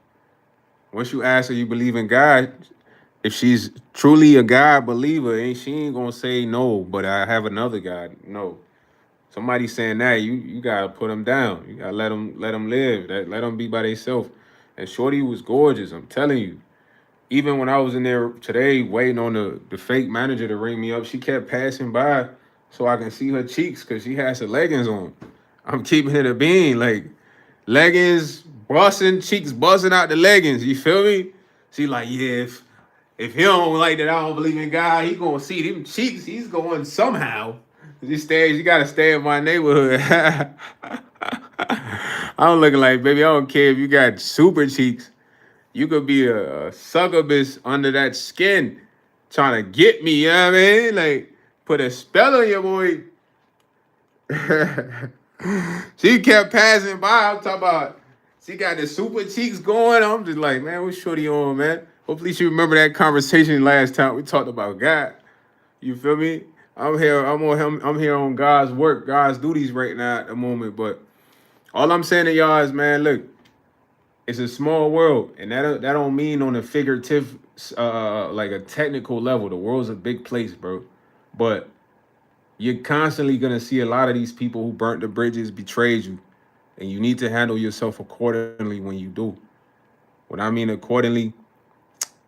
Once you ask her you believe in God, if she's truly a God believer, and she ain't gonna say no, but I have another God. No. Somebody saying that, you gotta put them down. You gotta let them live. Let them be by themselves. And Shorty was gorgeous. I'm telling you. Even when I was in there today waiting on the fake manager to ring me up, she kept passing by so I can see her cheeks because she has her leggings on. I'm keeping it a bean, like leggings busting, cheeks busting out the leggings. You feel me? She like, yeah, if he don't like that, I don't believe in God, he gonna see them cheeks. He's going somehow. You gotta stay in my neighborhood. I'm looking like, baby, I don't care if you got super cheeks. You could be a succubus under that skin trying to get me, you know what I mean? Like, put a spell on your boy. She kept passing by. I'm talking about, she got the super cheeks going. I'm just like, man, what's Shorty on, man? Hopefully she remember that conversation last time we talked about God. You feel me? I'm here on God's work, God's duties right now at the moment. But all I'm saying to y'all is, man, look, it's a small world, and that don't mean on a figurative, like a technical level. The world's a big place, bro. But you're constantly gonna see a lot of these people who burnt the bridges, betrayed you, and you need to handle yourself accordingly when you do. What I mean accordingly,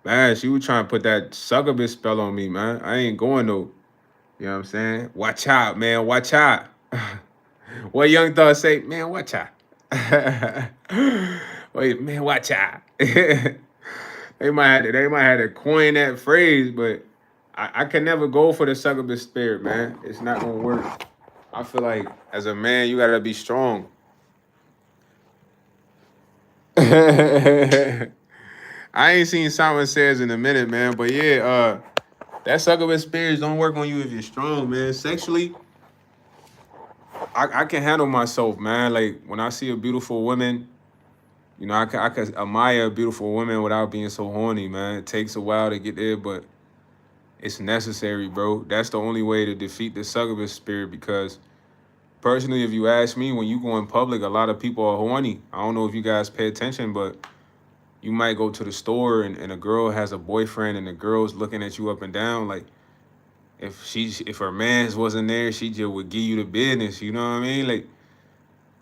man, she was trying to put that succubus spell on me, man. I ain't going though. You know what I'm saying? Watch out, man. Watch out. What Young Thug say, man, watch out. Wait, man, watch out. They might have to coin that phrase, but I can never go for the succubus spirit, man. It's not gonna work. I feel like as a man, you gotta be strong. I ain't seen Simon Says in a minute, man. But yeah, that succubus spirits don't work on you if you're strong, man. Sexually, I can handle myself, man. Like when I see a beautiful woman, I can admire a beautiful woman without being so horny, man. It takes a while to get there, but it's necessary, bro. That's the only way to defeat the succubus spirit because personally, if you ask me, when you go in public, a lot of people are horny. I don't know if you guys pay attention, but you might go to the store and a girl has a boyfriend and the girl's looking at you up and down. Like if her man's wasn't there, she just would give you the business. You know what I mean? Like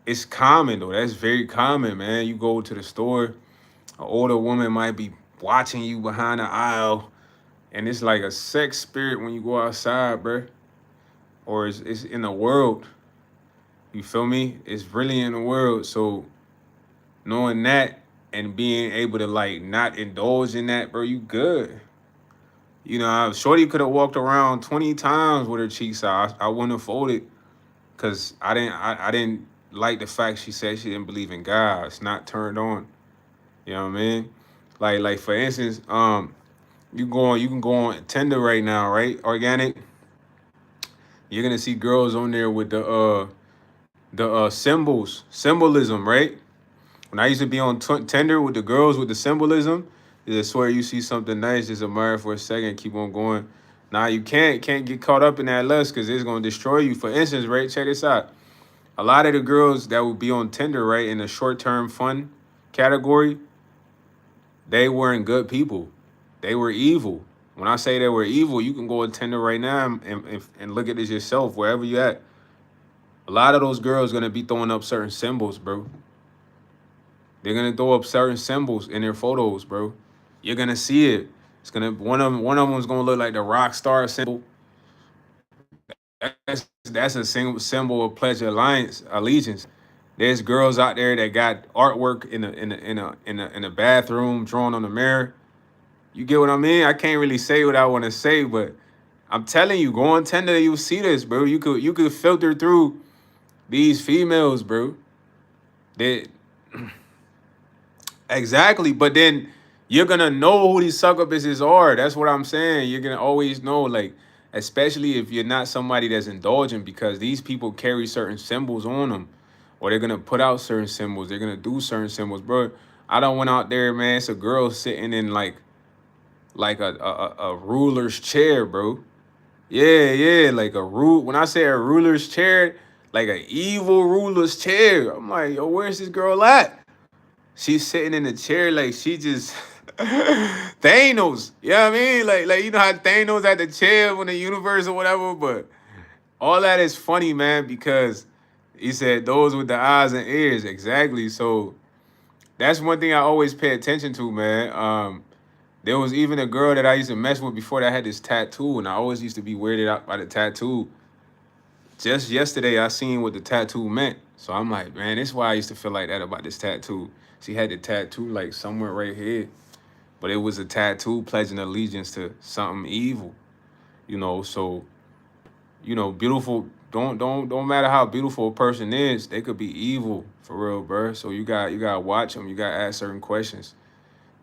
it's common though. That's very common, man. You go to the store, an older woman might be watching you behind the aisle, and it's like a sex spirit when you go outside, bro. Or it's in the world. You feel me? It's really in the world. So knowing that and being able to like not indulge in that, bro, you good. Shorty could have walked around 20 times with her cheeks out. I wouldn't have folded because I didn't like the fact she said she didn't believe in God. It's not turned on. You know what I mean? Like for instance, you can go on Tinder right now, right? Organic. You're gonna see girls on there with the symbolism, right? When I used to be on Tinder with the girls with the symbolism, I swear you see something nice, just admire for a second, keep on going. Now you can't get caught up in that lust because it's gonna destroy you. For instance, right? Check this out. A lot of the girls that would be on Tinder, right, in the short-term fun category, they weren't good people. They were evil. When I say they were evil, you can go on Tinder right now and look at this yourself, wherever you at. A lot of those girls gonna be throwing up certain symbols, bro. They're gonna throw up certain symbols in their photos, bro. You're gonna see it. It's gonna one of them's gonna look like the rock star symbol. That's a single symbol of pledge of alliance allegiance. There's girls out there that got artwork in a bathroom drawn on the mirror. You get what I mean? I can't really say what I want to say, but I'm telling you, go on Tinder, you see this, bro. You could filter through these females, bro. They exactly, but then you're gonna know who these succubuses are. That's what I'm saying. You're gonna always know, like especially if you're not somebody that's indulgent, because these people carry certain symbols on them, or they're gonna put out certain symbols. They're gonna do certain symbols, bro. I don't went out there, man. It's a girl sitting in like a ruler's chair, bro. Yeah, yeah, like a rule. When I say a ruler's chair, like an evil ruler's chair. I'm like, yo, where's this girl at? She's sitting in the chair like she just Thanos. You know what I mean? Like you know how Thanos had the chair when the universe or whatever, but all that is funny, man, because he said those with the eyes and ears. Exactly. So that's one thing I always pay attention to, man. There was even a girl that I used to mess with before that had this tattoo, and I always used to be weirded out by the tattoo. Just yesterday, I seen what the tattoo meant. So I'm like, man, this is why I used to feel like that about this tattoo. She had the tattoo like somewhere right here, but it was a tattoo pledging allegiance to something evil, you know. So, beautiful. Don't matter how beautiful a person is, they could be evil for real, bro. So you gotta watch them. You gotta ask certain questions,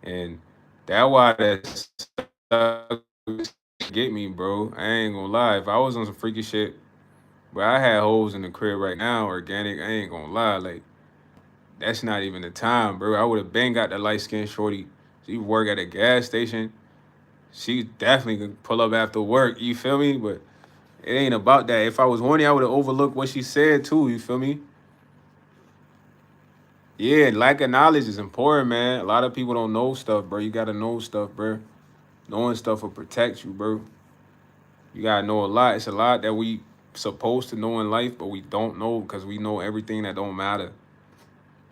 and that why that get me, bro. I ain't gonna lie. If I was on some freaky shit, but I had hoes in the crib right now, organic. I ain't gonna lie, like that's not even the time, bro. I would have been got the light skinned shorty. She work at a gas station. She definitely could pull up after work. You feel me? But it ain't about that. If I was horny, I would have overlooked what she said too. You feel me? Yeah, lack of knowledge is important, man. A lot of people don't know stuff, bro. You gotta know stuff, bro. Knowing stuff will protect you, bro. You gotta know a lot. It's a lot that we supposed to know in life, but we don't know because we know everything that don't matter.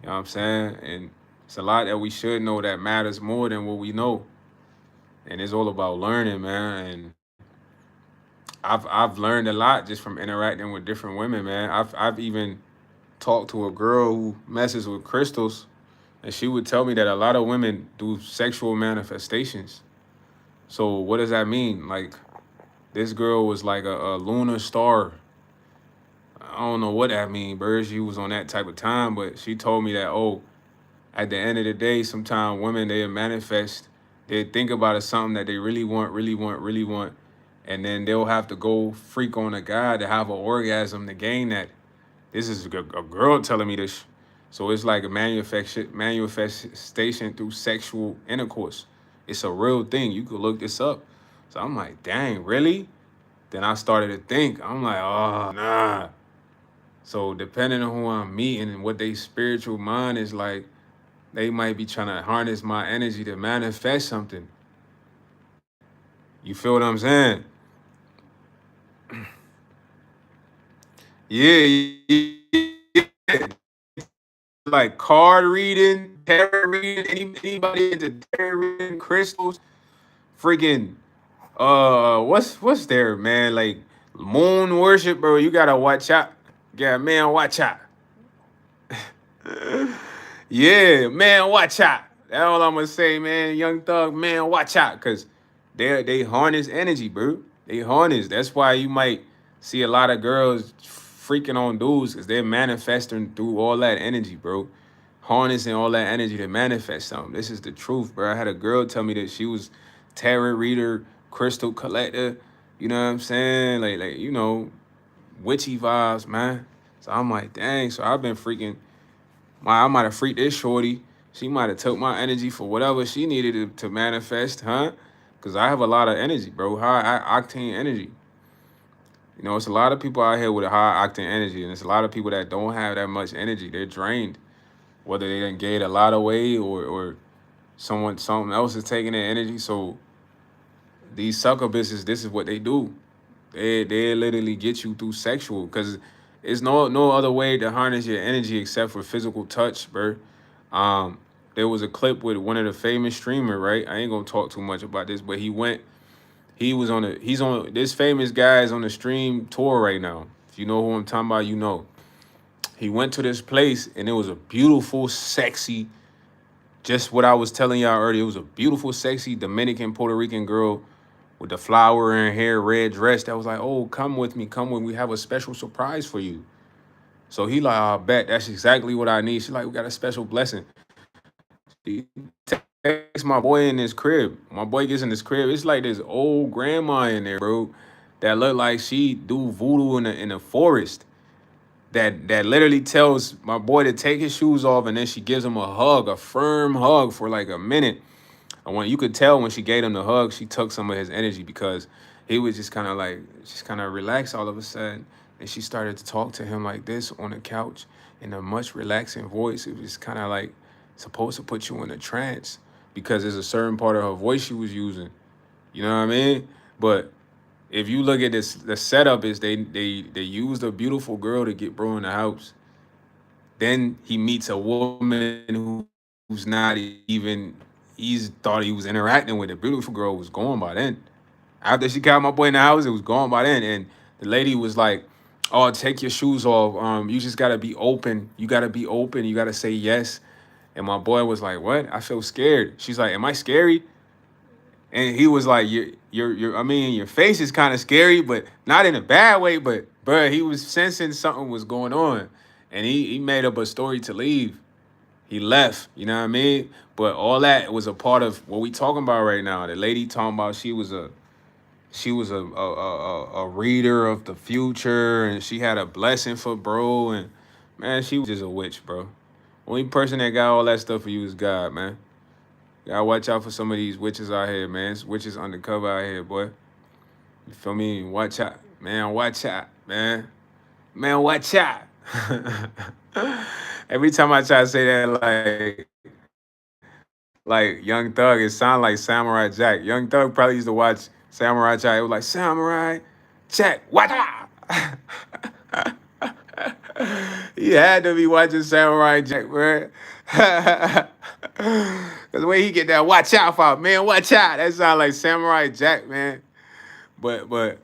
You know what I'm saying? And it's a lot that we should know that matters more than what we know. And it's all about learning, man. And I've learned a lot just from interacting with different women, man. I've even talked to a girl who messes with crystals, and she would tell me that a lot of women do sexual manifestations. So what does that mean? Like this girl was like a lunar star. I don't know what that mean, bro. She was on that type of time, but she told me that, oh, at the end of the day, sometimes women they manifest, they think about it something that they really want, really want, really want, and then they'll have to go freak on a guy to have an orgasm to gain that. This is a girl telling me this, so it's like a manifestation through sexual intercourse. It's a real thing. You could look this up. So I'm like, dang, really? Then I started to think. I'm like, oh nah. So depending on who I'm meeting and what they spiritual mind is like, they might be trying to harness my energy to manifest something. You feel what I'm saying? Yeah. Like card reading, tarot reading, anybody into tarot reading, crystals, freaking what's there, man? Like moon worship, bro. You gotta watch out. Yeah, man, watch out. Yeah, man, watch out. That's all I'm gonna say, man. Young Thug, man, watch out, cause they harness energy, bro. They harness. That's why you might see a lot of girls freaking on dudes, cause they're manifesting through all that energy, bro. Harnessing all that energy to manifest something. This is the truth, bro. I had a girl tell me that she was tarot reader, crystal collector. You know what I'm saying? Like witchy vibes, man. So I'm like, dang. So I've been freaking. I might have freaked this shorty. She might have took my energy for whatever she needed to manifest, huh? Cause I have a lot of energy, bro. High octane energy. It's a lot of people out here with a high octane energy, and it's a lot of people that don't have that much energy. They're drained, whether they didn't gain a lot of weight or something else is taking their energy. So these succubuses, this is what they do. They literally get you through sexual, because it's no other way to harness your energy except for physical touch, bro. Um, there was a clip with one of the famous streamer, right? I ain't gonna talk too much about this, but he's on this famous guy is on the stream tour right now. If you know who I'm talking about, you know. He went to this place and it was a beautiful, sexy, just what I was telling y'all earlier. It was a beautiful, sexy Dominican Puerto Rican girl with the flower in her hair, red dress. That was like, oh, come with me, come with me. We have a special surprise for you. So he like, I bet that's exactly what I need. She's like, we got a special blessing. He takes my boy in his crib. My boy gets in his crib. It's like this old grandma in there, bro. that look like she do voodoo in the forest. That literally tells my boy to take his shoes off, and then she gives him a hug, a firm hug for like a minute. And when you could tell when she gave him the hug, she took some of his energy because he was just kind of like just kind of relaxed all of a sudden. And she started to talk to him like this on the couch in a much relaxing voice. It was kind of like supposed to put you in a trance because there's a certain part of her voice she was using. You know what I mean? But if you look at this, the setup is they used a beautiful girl to get bro in the house. Then he meets a woman who's not even he's thought he was interacting with. A beautiful girl was gone by then. After she got my boy in the house, it was gone by then. And the lady was like, "Oh, take your shoes off. You just gotta be open. You gotta be open. You gotta say yes." And my boy was like, "What? I feel scared." She's like, "Am I scary?" And he was like, I mean, your face is kind of scary, but not in a bad way. But bruh, he was sensing something was going on, and he made up a story to leave. He left, you know what I mean? But all that was a part of what we talking about right now. The lady talking about she was a reader of the future, and she had a blessing for bro, and man, she was just a witch, bro. Only person that got all that stuff for you is God, man. Gotta watch out for some of these witches out here, man. It's witches undercover out here, boy. You feel me? Watch out, man. Watch out, man. Man, watch out. Every time I try to say that, like Young Thug, it sound like Samurai Jack. Young Thug probably used to watch Samurai Jack. It was like Samurai Jack, watch out. He had to be watching Samurai Jack, man. Cause the way he get that watch out for man, watch out. That sound like Samurai Jack, man. But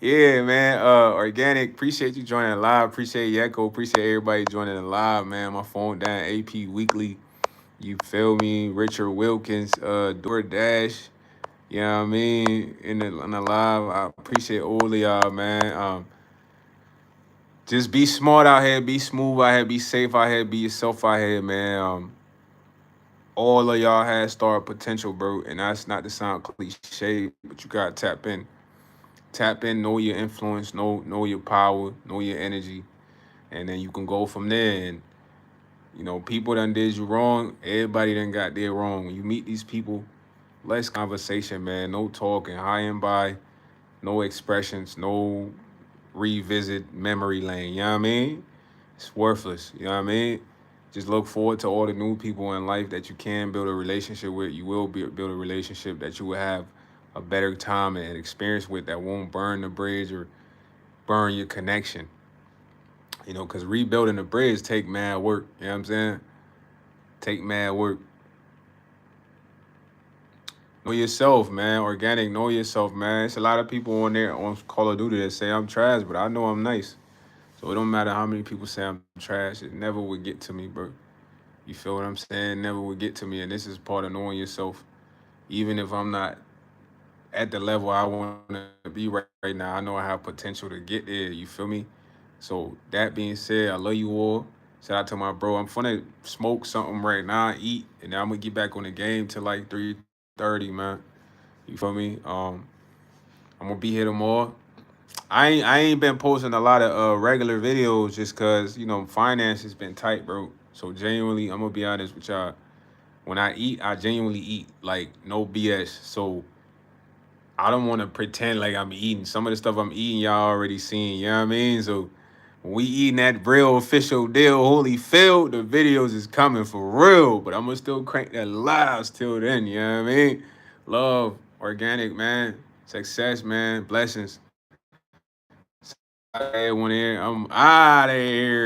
yeah, man. Organic. Appreciate you joining the live. Appreciate Yeko. Appreciate everybody joining the live, man. My phone down. AP Weekly. You feel me? Richard Wilkins. DoorDash. You know what I mean? In the live. I appreciate all of y'all, man. Just be smart out here. Be smooth out here. Be safe out here. Be yourself out here, man. All of y'all had star potential, bro. And that's not to sound cliche, but you gotta tap in. Tap in, know your influence, know your power, know your energy, and then you can go from there. And people done did you wrong. Everybody done got there wrong. When you meet these people, less conversation, man. No talking, high and by, no expressions, no revisit memory lane. You know what I mean? It's worthless. You know what I mean? Just look forward to all the new people in life that you can build a relationship with. You will build a relationship that you will have a better time and experience with that won't burn the bridge or burn your connection. Because rebuilding the bridge take mad work. You know what I'm saying? Take mad work. Know yourself, man. Organic, know yourself, man. It's a lot of people on there on Call of Duty that say I'm trash, but I know I'm nice. So it don't matter how many people say I'm trash. It never would get to me, bro. You feel what I'm saying? Never would get to me. And this is part of knowing yourself. Even if I'm not at the level I want to be right now, I know I have potential to get there. You feel me? So that being said, I love you all. Shout out to my bro. I'm finna smoke something right now, eat, and then I'm gonna get back on the game till like 3:30, man. You feel me? I'm gonna be here tomorrow. I ain't been posting a lot of regular videos just cause finance has been tight, bro. So genuinely, I'm gonna be honest with y'all. When I eat, I genuinely eat like no BS. So I don't want to pretend like I'm eating. Some of the stuff I'm eating, y'all already seen. You know what I mean? So when we eating that real official deal, Holyfield, the videos is coming for real. But I'm gonna still crank that lives till then. You know what I mean? Love, organic, man. Success, man. Blessings. Everyone here. I'm out of here.